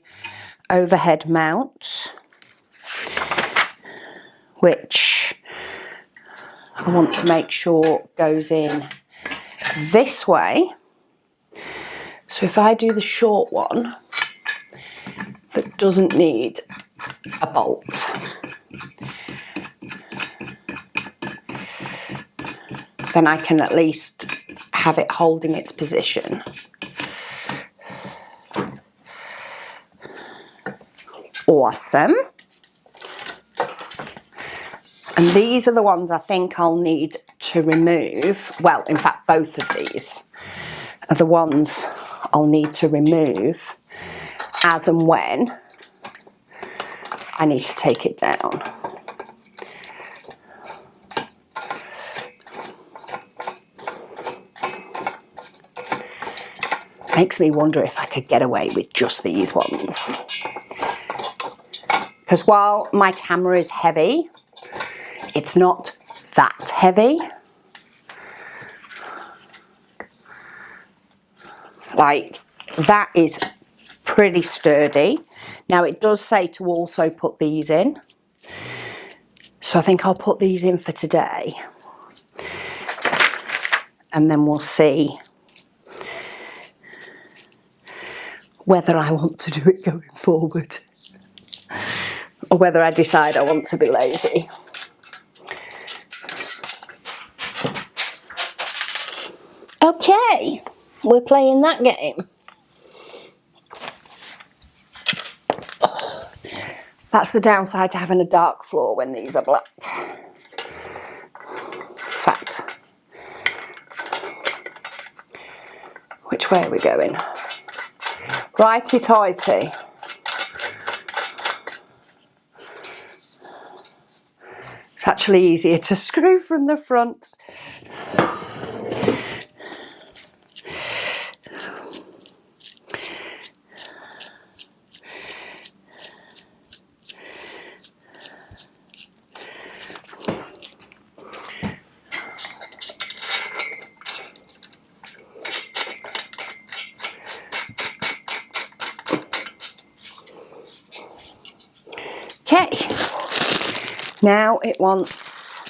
overhead mount, which I want to make sure goes in this way. So if I do the short one that doesn't need a bolt, then I can at least have it holding its position. Awesome. And these are the ones I think I'll need to remove. Well, in fact, both of these are the ones I'll need to remove as and when I need to take it down. Makes me wonder if I could get away with just these ones. Because while my camera is heavy, it's not that heavy. Like, that is pretty sturdy. Now, it does say to also put these in. So I think I'll put these in for today. And then we'll see whether I want to do it going forward. Or whether I decide I want to be lazy. Okay, we're playing that game. That's the downside to having a dark floor when these are black. Fact. Which way are we going? Righty-tighty. It's actually easier to screw from the front. Okay, now it wants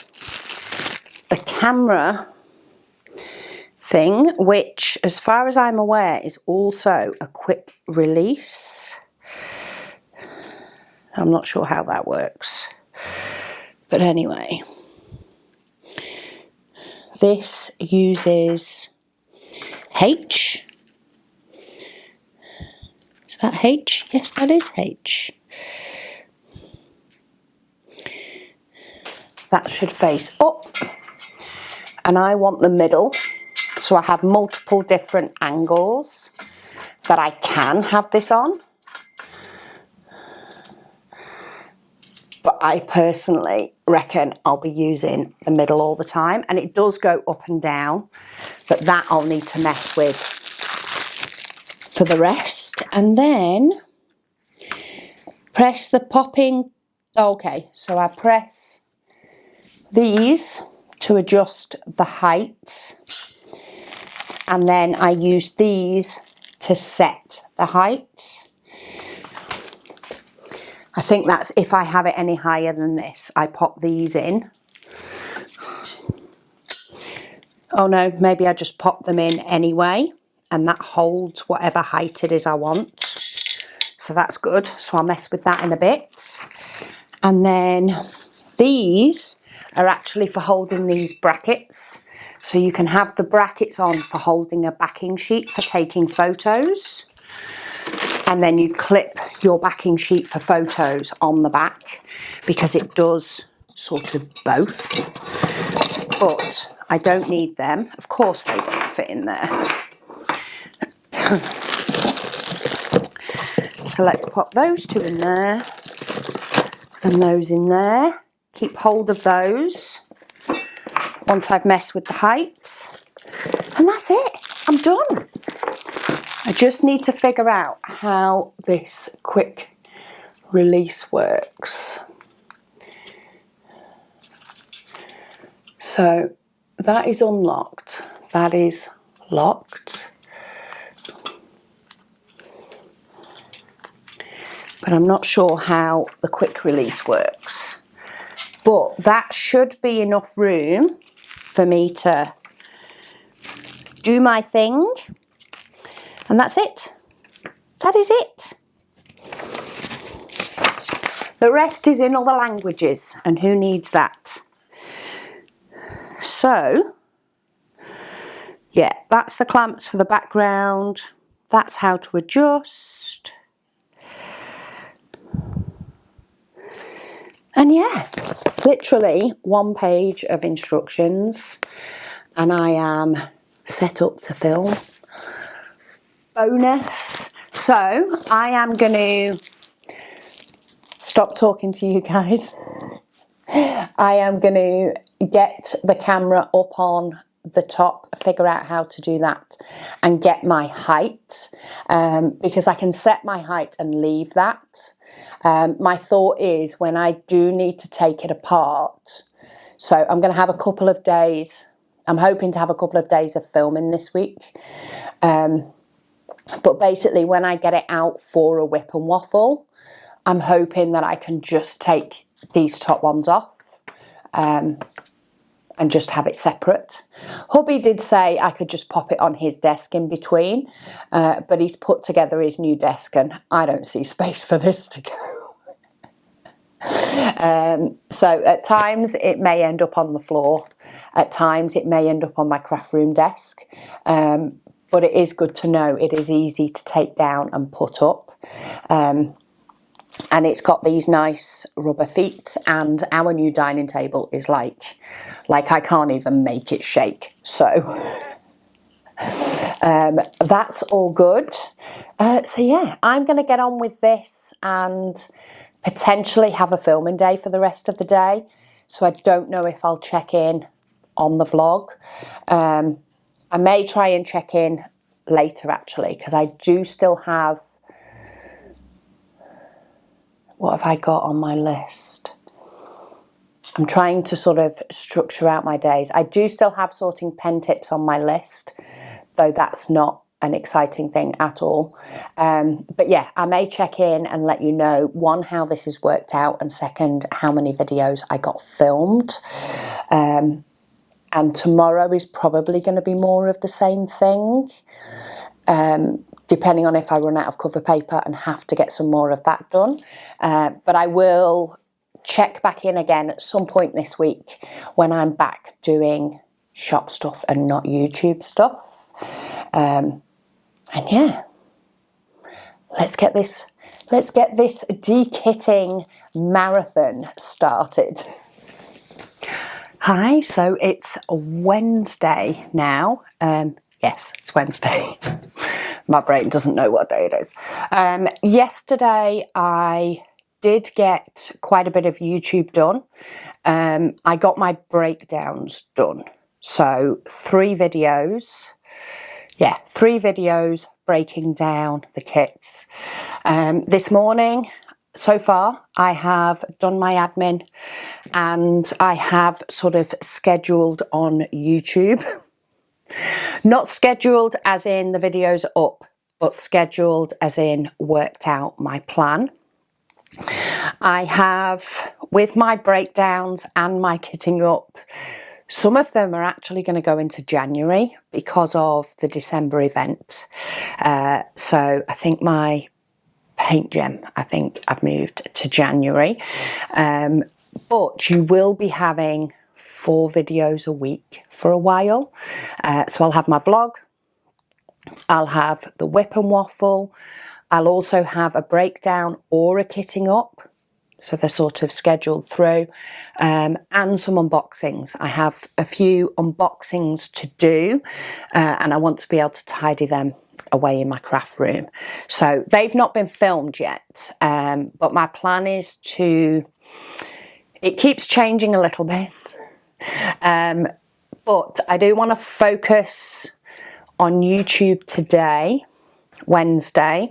the camera thing, which, as far as I'm aware, is also a quick release. I'm not sure how that works, but anyway, this uses H. Is that H? Yes, that is H. That should face up, and I want the middle, so I have multiple different angles that I can have this on, but I personally reckon I'll be using the middle all the time, and it does go up and down, but that I'll need to mess with for the rest. And then press the popping. Okay, so I press these to adjust the height, and then I use these to set the height. I think that's if I have it any higher than this, I pop these in. Oh no, maybe I just pop them in anyway, and that holds whatever height it is I want. So that's good. So I'll mess with that in a bit. And then these are actually for holding these brackets. So you can have the brackets on for holding a backing sheet for taking photos. And then you clip your backing sheet for photos on the back, because it does sort of both. But I don't need them. Of course they don't fit in there. So let's pop those two in there and those in there. Keep hold of those once I've messed with the height. And that's it. I'm done. I just need to figure out how this quick release works. So that is unlocked. That is locked. But I'm not sure how the quick release works. But that should be enough room for me to do my thing. And that's it. That is it. The rest is in other languages, and who needs that? So, yeah, that's the clamps for the background. That's how to adjust. And yeah, literally one page of instructions, and I am set up to film. Bonus. So I am going to stop talking to you guys. I am going to get the camera up on the top, figure out how to do that, and get my height, because I can set my height and leave that. My thought is when I do need to take it apart, so I'm going to have a couple of days, I'm hoping to have a couple of days of filming this week. But basically when I get it out for a whip and waffle, I'm hoping that I can just take these top ones off and just have it separate. Hubby did say I could just pop it on his desk in between, but he's put together his new desk and I don't see space for this to go. So at times it may end up on the floor. At times it may end up on my craft room desk. But it is good to know it is easy to take down and put up. And it's got these nice rubber feet, and our new dining table is like I can't even make it shake. So that's all good. So yeah, I'm going to get on with this and potentially have a filming day for the rest of the day. So I don't know if I'll check in on the vlog. I may try and check in later actually, because I do still have, what have I got on my list? I'm trying to sort of structure out my days. I do still have sorting pen tips on my list, though that's not an exciting thing at all. But yeah, I may check in and let you know, one, how this has worked out, and second, how many videos I got filmed. And tomorrow is probably going to be more of the same thing, depending on if I run out of cover paper and have to get some more of that done. But I will check back in again at some point this week when I'm back doing shop stuff and not YouTube stuff. And yeah, let's get this de-kitting marathon started. Hi, so it's Wednesday now. Yes, it's Wednesday. My brain doesn't know what day it is. Yesterday I did get quite a bit of YouTube done. I got my breakdowns done. So 3 videos. Yeah, 3 videos breaking down the kits. This morning, so far, I have done my admin and I have sort of scheduled on YouTube. Not scheduled as in the videos up, but scheduled as in worked out my plan. I have, with my breakdowns and my kitting up, some of them are actually going to go into January because of the December event. So I think my paint gem, I think I've moved to January. But you will be having 4 videos a week for a while. So I'll have my vlog, I'll have the whip and waffle, I'll also have a breakdown or a kitting up. So they're sort of scheduled through, and some unboxings. I have a few unboxings to do, and I want to be able to tidy them away in my craft room. So they've not been filmed yet, but my plan is to, it keeps changing a little bit, but I do want to focus on YouTube today, Wednesday,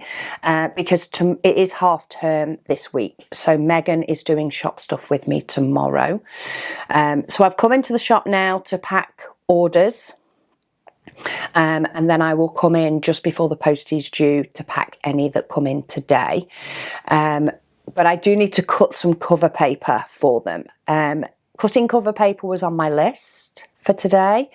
because it is half term this week. So Megan is doing shop stuff with me tomorrow. So I've come into the shop now to pack orders. And then I will come in just before the post is due to pack any that come in today. But I do need to cut some cover paper for them. Cutting cover paper was on my list for today.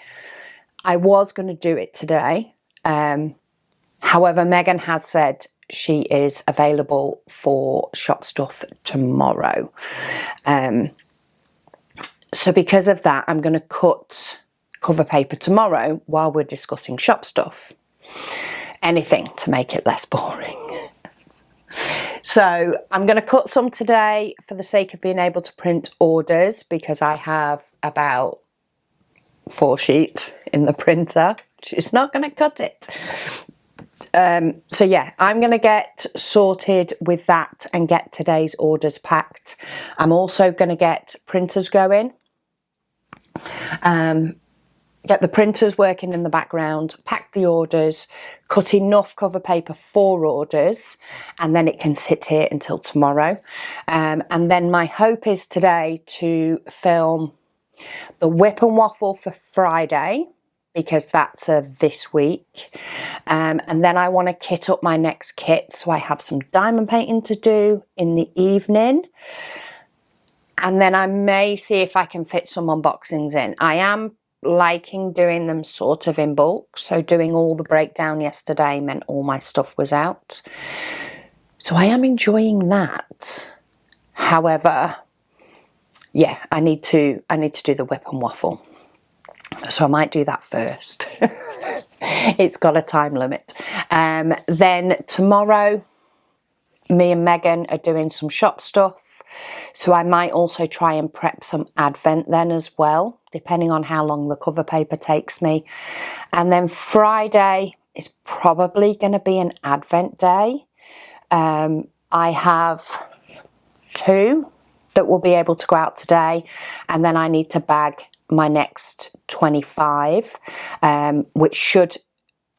I was going to do it today. However, Megan has said she is available for shop stuff tomorrow. So because of that, I'm going to cut cover paper tomorrow while we're discussing shop stuff. Anything to make it less boring. So I'm going to cut some today for the sake of being able to print orders, because I have about 4 sheets in the printer. She's not going to cut it. So yeah, I'm going to get sorted with that and get today's orders packed. I'm also going to get printers going. Get the printers working in the background, pack the orders, cut enough cover paper for orders, and then it can sit here until tomorrow. And then my hope is today to film the whip and waffle for Friday, because that's this week. And then I want to kit up my next kit, so I have some diamond painting to do in the evening. And then I may see if I can fit some unboxings in. I am liking doing them sort of in bulk. So doing all the breakdown yesterday meant all my stuff was out. So I am enjoying that. However, yeah, I need to do the whip and waffle. So I might do that first. It's got a time limit. Then tomorrow, me and Megan are doing some shop stuff. So I might also try and prep some advent then as well, depending on how long the cover paper takes me. And then Friday is probably going to be an advent day. I have 2 that will be able to go out today, and then I need to bag my next 25, which should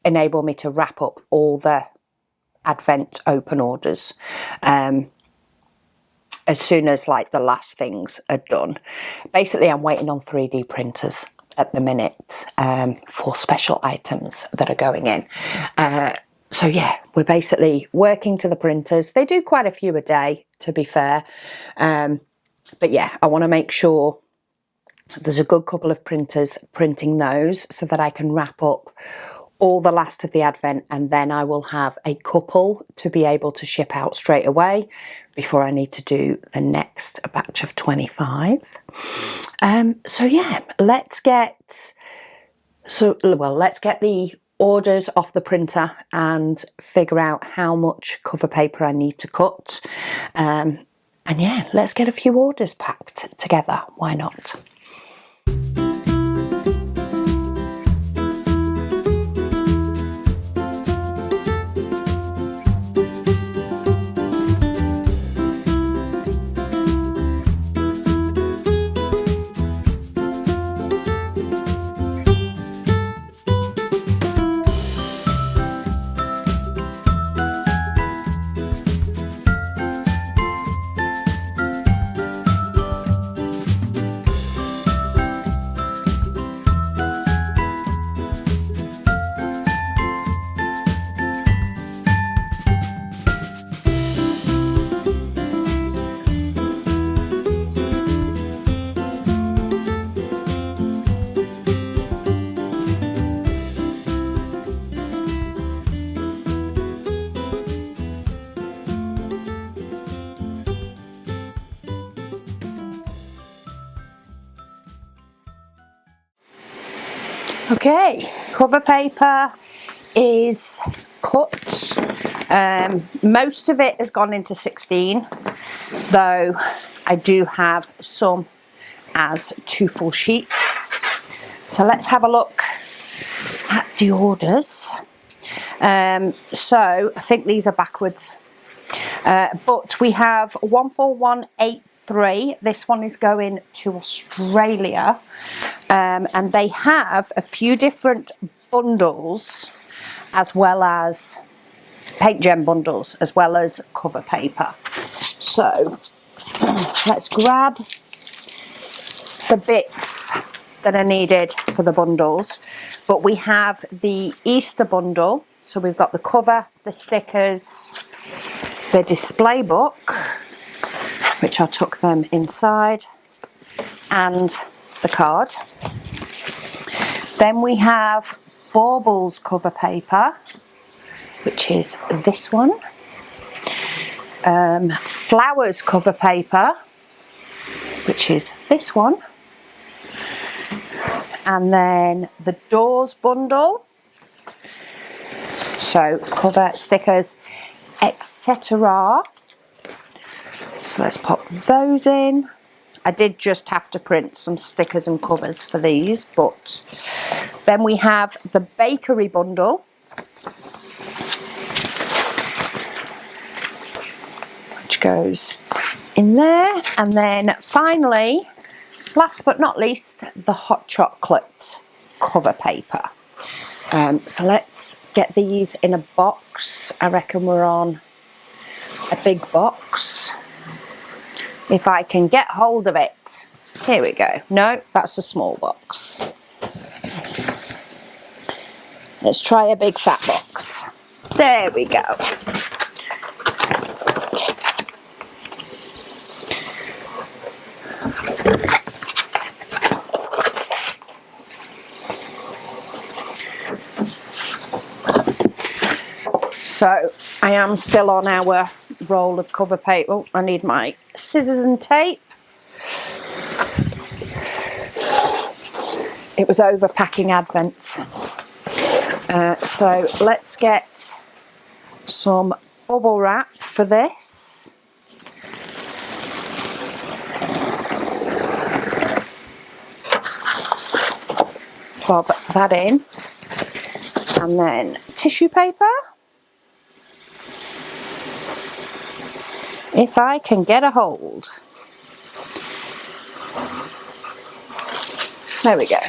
enable me to wrap up all the advent open orders as soon as like the last things are done. Basically, I'm waiting on 3D printers at the minute for special items that are going in. So yeah, we're basically working to the printers. They do quite a few a day, to be fair. But yeah, I want to make sure there's a good couple of printers printing those so that I can wrap up all the last of the advent, and then I will have a couple to be able to ship out straight away before I need to do the next batch of 25. So yeah, let's get the orders off the printer and figure out how much cover paper I need to cut. And yeah, let's get a few orders packed together. Why not? Okay, cover paper is cut. Most of it has gone into 16, though I do have some as 2 full sheets. So let's have a look at the orders. So I think these are backwards. But we have 14183. This one is going to Australia, and they have a few different bundles, as well as paint gem bundles, as well as cover paper. So let's grab the bits that are needed for the bundles. But we have the Easter bundle, so we've got the cover, the stickers, the display book, which I took them inside, and the card. Then we have Baubles cover paper, which is this one. Flowers cover paper, which is this one. And then the doors bundle. So cover, stickers, etc. So let's pop those in. I did just have to print some stickers and covers for these, but then we have the bakery bundle, which goes in there. And then finally, last but not least, the hot chocolate cover paper. So let's get these in a box. I reckon we're on a big box. If I can get hold of it. Here we go. No, that's a small box. Let's try a big fat box. There we go. So I am still on our roll of cover paper. Oh, I need my scissors and tape. It was overpacking Advents. So let's get some bubble wrap for this. Bob that in. And then tissue paper. If I can get a hold. There we go.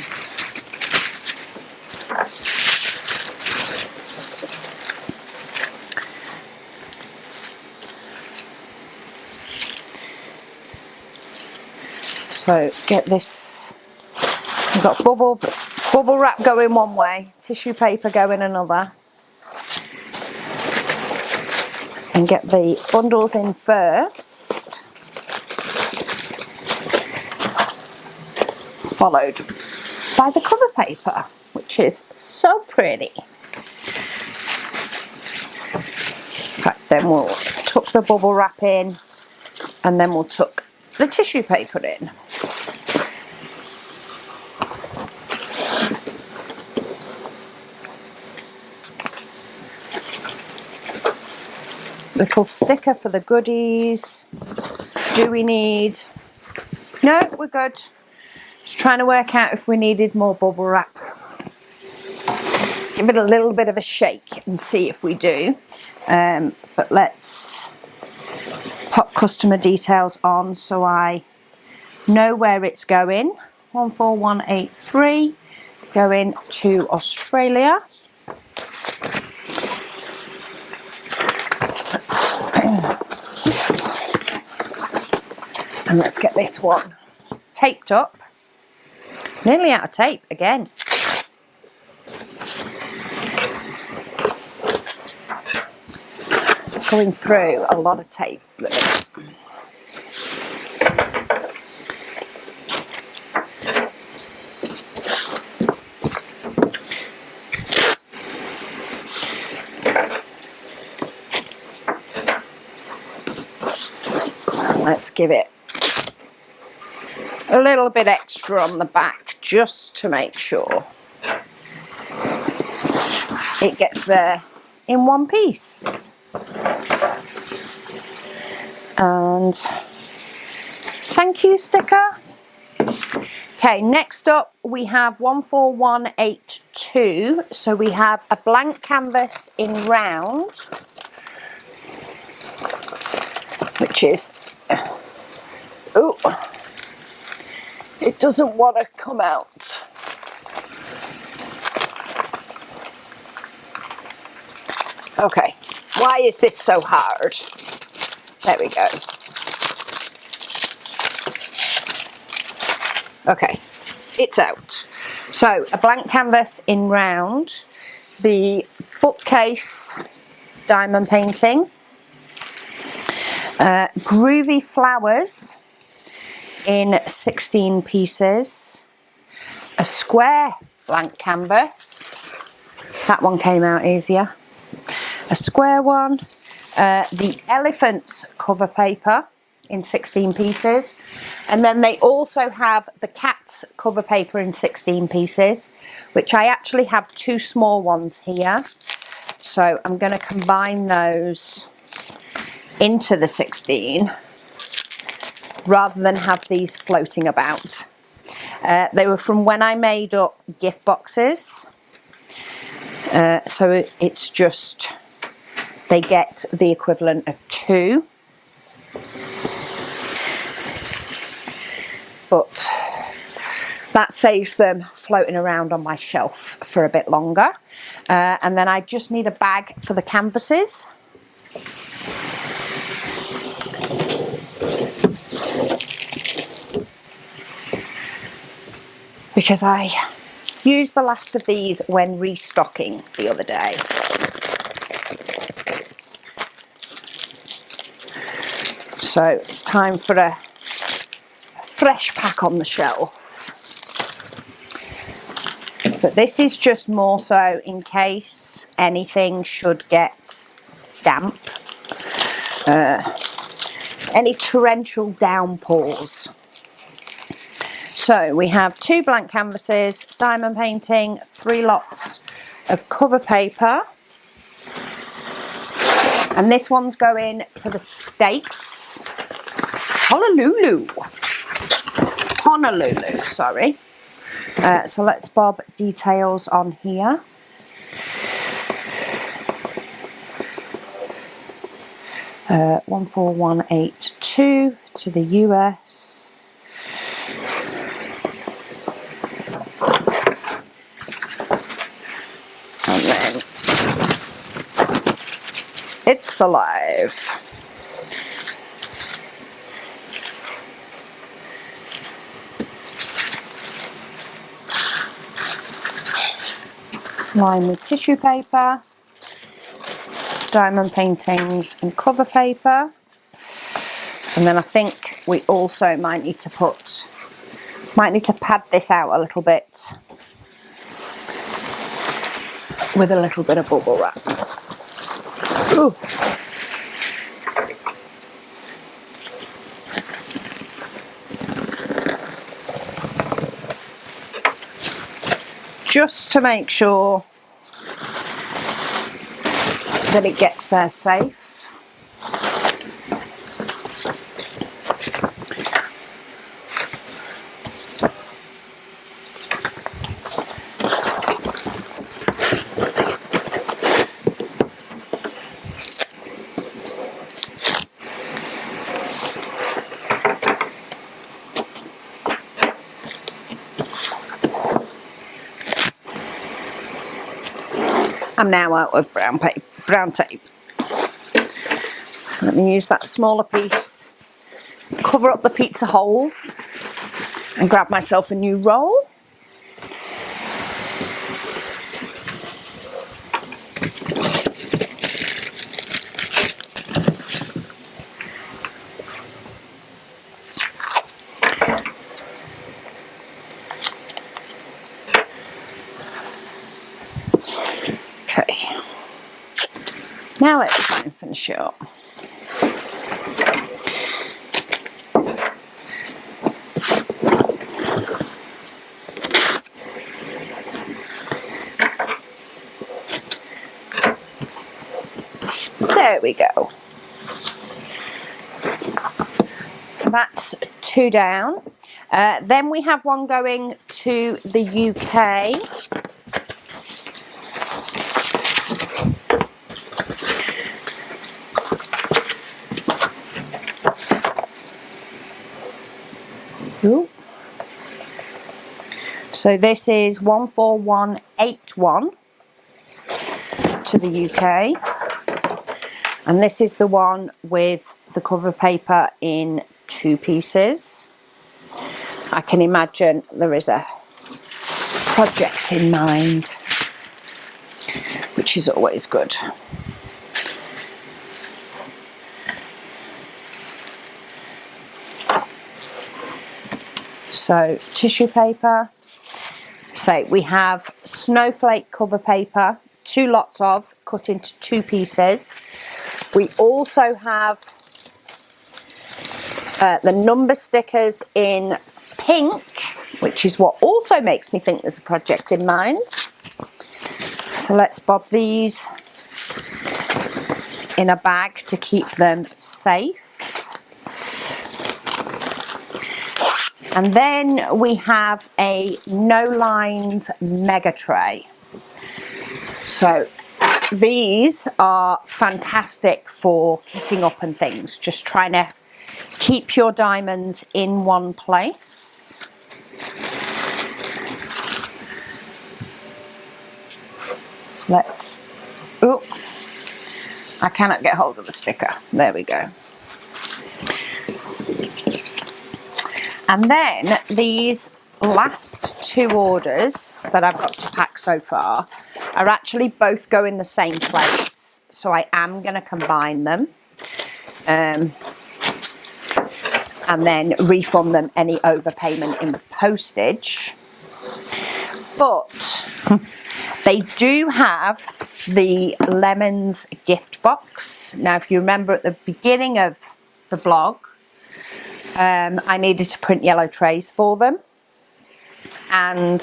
So get this. We've got bubble wrap going one way, tissue paper going another. And get the bundles in first, followed by the cover paper, which is so pretty. In fact, then we'll tuck the bubble wrap in, and then we'll tuck the tissue paper in. Little sticker for the goodies. Do we need? No, we're good. Just trying to work out if we needed more bubble wrap. Give it a little bit of a shake and see if we do. But let's pop customer details on so I know where it's going. 14183 going to Australia. And let's get this one taped up. Nearly out of tape again. Going through a lot of tape. Let's give it a little bit extra on the back just to make sure. it gets there in one piece. And thank you sticker. Okay, next up we have 14182. So we have a blank canvas in round, which is, oh, it doesn't want to come out. Okay, why is this so hard? There we go. Okay, it's out. So a blank canvas in round, the bookcase diamond painting, groovy flowers in 16 pieces, a square blank canvas, that one came out easier, a square one, the elephant's cover paper in 16 pieces, and then they also have the cat's cover paper in 16 pieces, which I actually have two small ones here, so I'm going to combine those into the 16 rather than have these floating about. They were from when I made up gift boxes, so it's just they get the equivalent of two. But that saves them floating around on my shelf for a bit longer. And then I just need a bag for the canvases. Because I used the last of these when restocking the other day. So it's time for a fresh pack on the shelf. But this is just more so in case anything should get damp. Any torrential downpours. So we have two blank canvases, diamond painting, 3 lots of cover paper. And this one's going to the States. Honolulu, sorry. So let's bob details on here. Uh, 14182 to the US. And then it's alive. Line with tissue paper, diamond paintings and cover paper. And then I think we also might need to pad this out a little bit with a little bit of bubble wrap. Ooh. Just to make sure that it gets there safe. I'm now out of brown tape. So let me use that smaller piece, cover up the pizza holes and grab myself a new roll. Now let's try and finish it up. There we go. So that's 2 down. Then we have one going to the UK. Ooh. So this is 14181 to the UK. And this is the one with the cover paper in 2 pieces. I can imagine there is a project in mind, which is always good. So tissue paper. So we have snowflake cover paper, 2 lots of, cut into 2 pieces. We also have the number stickers in pink, which is what also makes me think there's a project in mind. So let's bob these in a bag to keep them safe. And then we have a no lines mega tray. So these are fantastic for kitting up and things, just trying to keep your diamonds in one place. So let's, oh, I cannot get hold of the sticker. There we go. And then these last 2 orders that I've got to pack so far are actually both go in the same place. So I am going to combine them and then refund them any overpayment in the postage. But they do have the lemons gift box. Now, if you remember at the beginning of the vlog, I needed to print yellow trays for them, and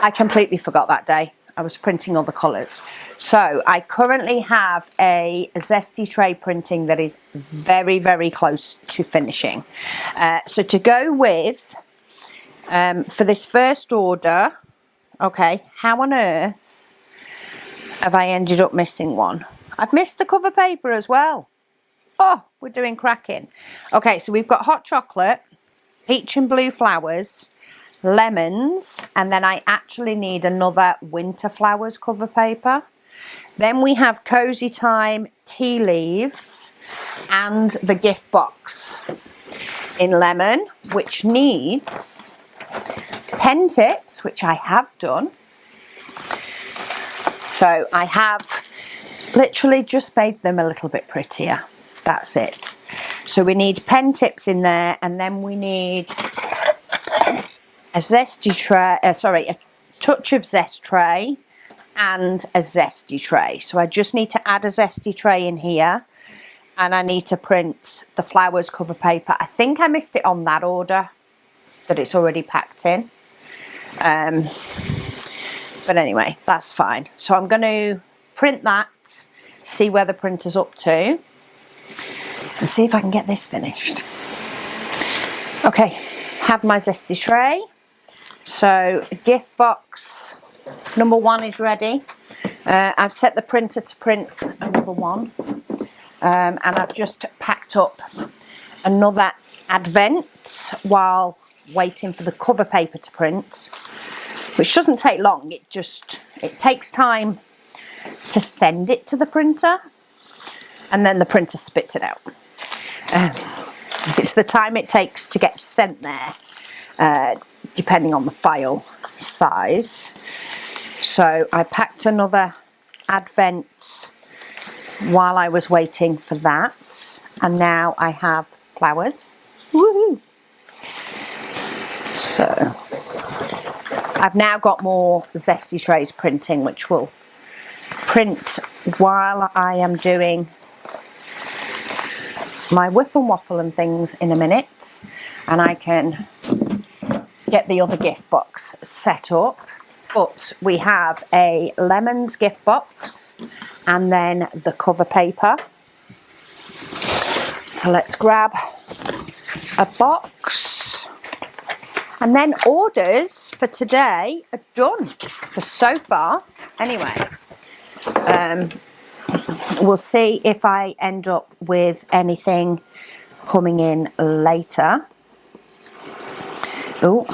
I completely forgot that day. I was printing other colours. So I currently have a zesty tray printing that is very, very close to finishing. So to go with, for this first order, okay, how on earth have I ended up missing one? I've missed a cover paper as well. Oh, we're doing cracking. Okay, so we've got hot chocolate, peach and blue flowers, lemons, and then I actually need another winter flowers cover paper. Then we have cozy time, tea leaves, and the gift box in lemon, which needs pen tips, which I have done. So I have literally just made them a little bit prettier. That's it. So we need pen tips in there, and then we need a zesty tray, a touch of zest tray and a zesty tray. So I just need to add a zesty tray in here, and I need to print the flowers cover paper. I think I missed it on that order, that it's already packed in. But anyway, that's fine. So I'm going to print that, see where the printer's up to, and see if I can get this finished. Okay, have my zesty tray. So gift box number 1 is ready. I've set the printer to print number 1, and I've just packed up another advent while waiting for the cover paper to print, which doesn't take long. It takes time to send it to the printer, and then the printer spits it out. It's the time it takes to get sent there, depending on the file size. So I packed another advent while I was waiting for that, and now I have flowers. Woohoo! So I've now got more zesty trays printing, which will print while I am doing my whip and waffle and things in a minute, and I can get the other gift box set up. But we have a lemons gift box and then the cover paper. So let's grab a box. And then orders for today are done for so far. Anyway, we'll see if I end up with anything coming in later. Oh.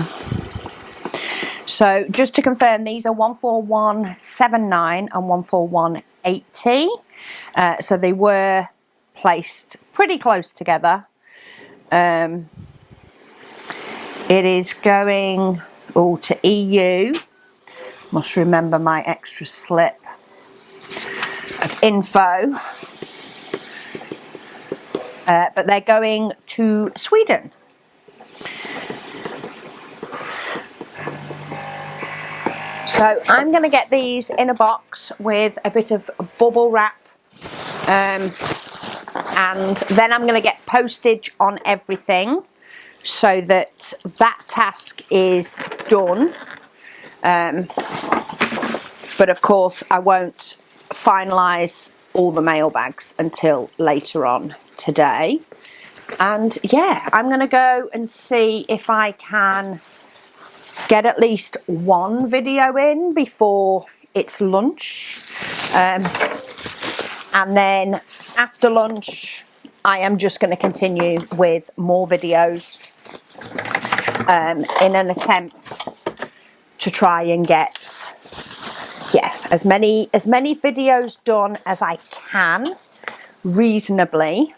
So just to confirm, these are 14179 and 14180. So they were placed pretty close together. It is going to EU. Must remember my extra slip of info. But they're going to Sweden. So I'm going to get these in a box with a bit of bubble wrap. And then I'm going to get postage on everything, so that task is done. But of course I won't finalise all the mail bags until later on today. And yeah, I'm going to go and see if I can get at least one video in before it's lunch. And then after lunch I am just going to continue with more videos in an attempt to try and get as many videos done as I can reasonably.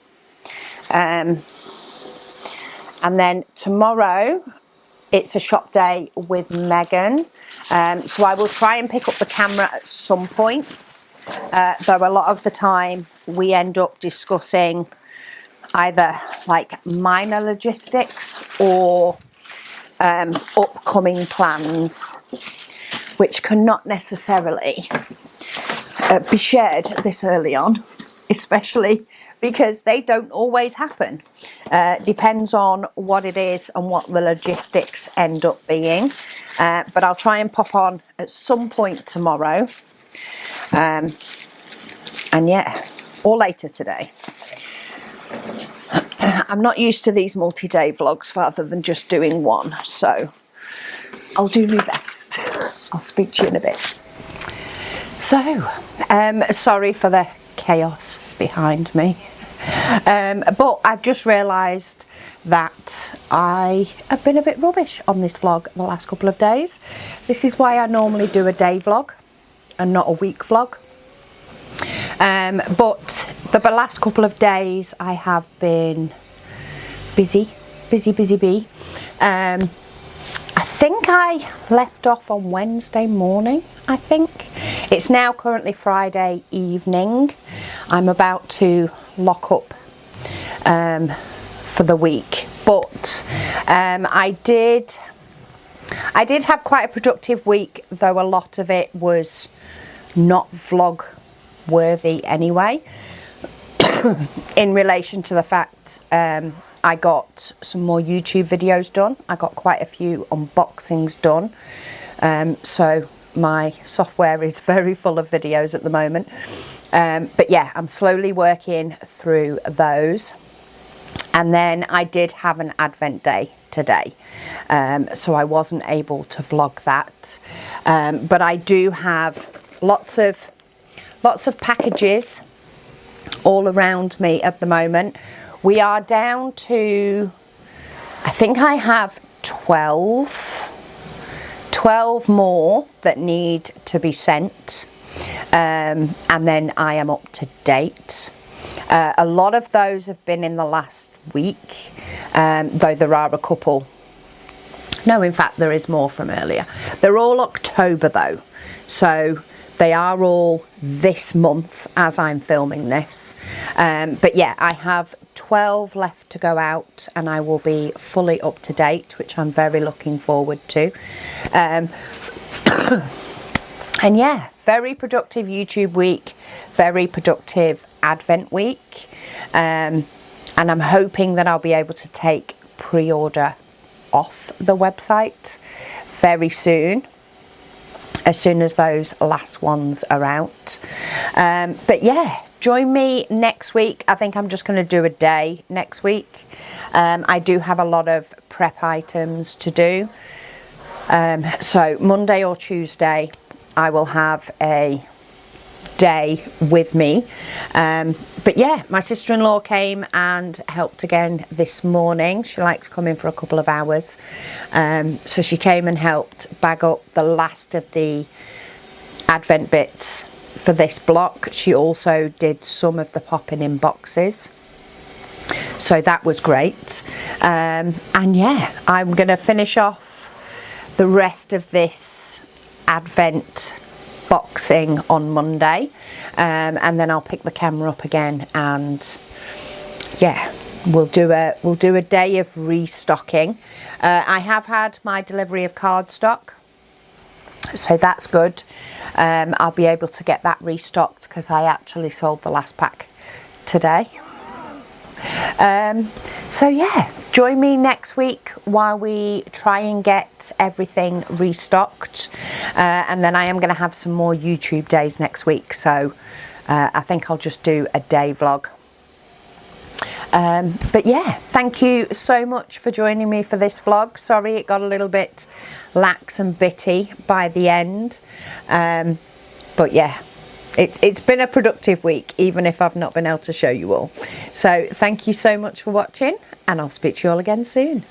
And then tomorrow it's a shop day with Megan, so I will try and pick up the camera at some point, though a lot of the time we end up discussing either like minor logistics or upcoming plans, which cannot necessarily be shared this early on, especially because they don't always happen. Depends on what it is and what the logistics end up being. But I'll try and pop on at some point tomorrow. And yeah, or later today. I'm not used to these multi-day vlogs rather than just doing one, so I'll do my best. I'll speak to you in a bit. So, sorry for the chaos behind me, but I've just realised that I have been a bit rubbish on this vlog the last couple of days. This is why I normally do a day vlog and not a week vlog. But the last couple of days I have been busy bee. I think I left off on Wednesday morning, I think. It's now currently Friday evening. I'm about to lock up for the week, but I did have quite a productive week, though a lot of it was not vlog worthy anyway, in relation to the fact I got some more YouTube videos done. I got quite a few unboxings done, so my software is very full of videos at the moment, but yeah, I'm slowly working through those. And then I did have an Advent day today, so I wasn't able to vlog that, but I do have lots of packages all around me at the moment. We are down to, I think I have 12 more that need to be sent, and then I am up to date. A lot of those have been in the last week, though there are a couple. No, in fact, there is more from earlier. They're all October though, so they are all this month as I'm filming this. But yeah, I have 12 left to go out and I will be fully up to date, which I'm very looking forward to. And yeah, very productive YouTube week, very productive Advent week. And I'm hoping that I'll be able to take pre-order off the website very soon. as soon as those last ones are out. But yeah, join me next week. I think I'm just going to do a day next week. I do have a lot of prep items to do. So Monday or Tuesday I will have a day with me. But yeah, my sister-in-law came and helped again this morning. She likes coming for a couple of hours. So she came and helped bag up the last of the advent bits for this block. She also did some of the popping in boxes. So that was great. And yeah, I'm going to finish off the rest of this advent boxing on Monday, and then I'll pick the camera up again, and yeah, we'll do a day of restocking. I have had my delivery of cardstock, so that's good. I'll be able to get that restocked because I actually sold the last pack today. So yeah, join me next week while we try and get everything restocked, and then I am going to have some more YouTube days next week, so I think I'll just do a day vlog. But yeah, thank you so much for joining me for this vlog. Sorry it got a little bit lax and bitty by the end, but yeah, it's been a productive week, even if I've not been able to show you all. So thank you so much for watching, and I'll speak to you all again soon.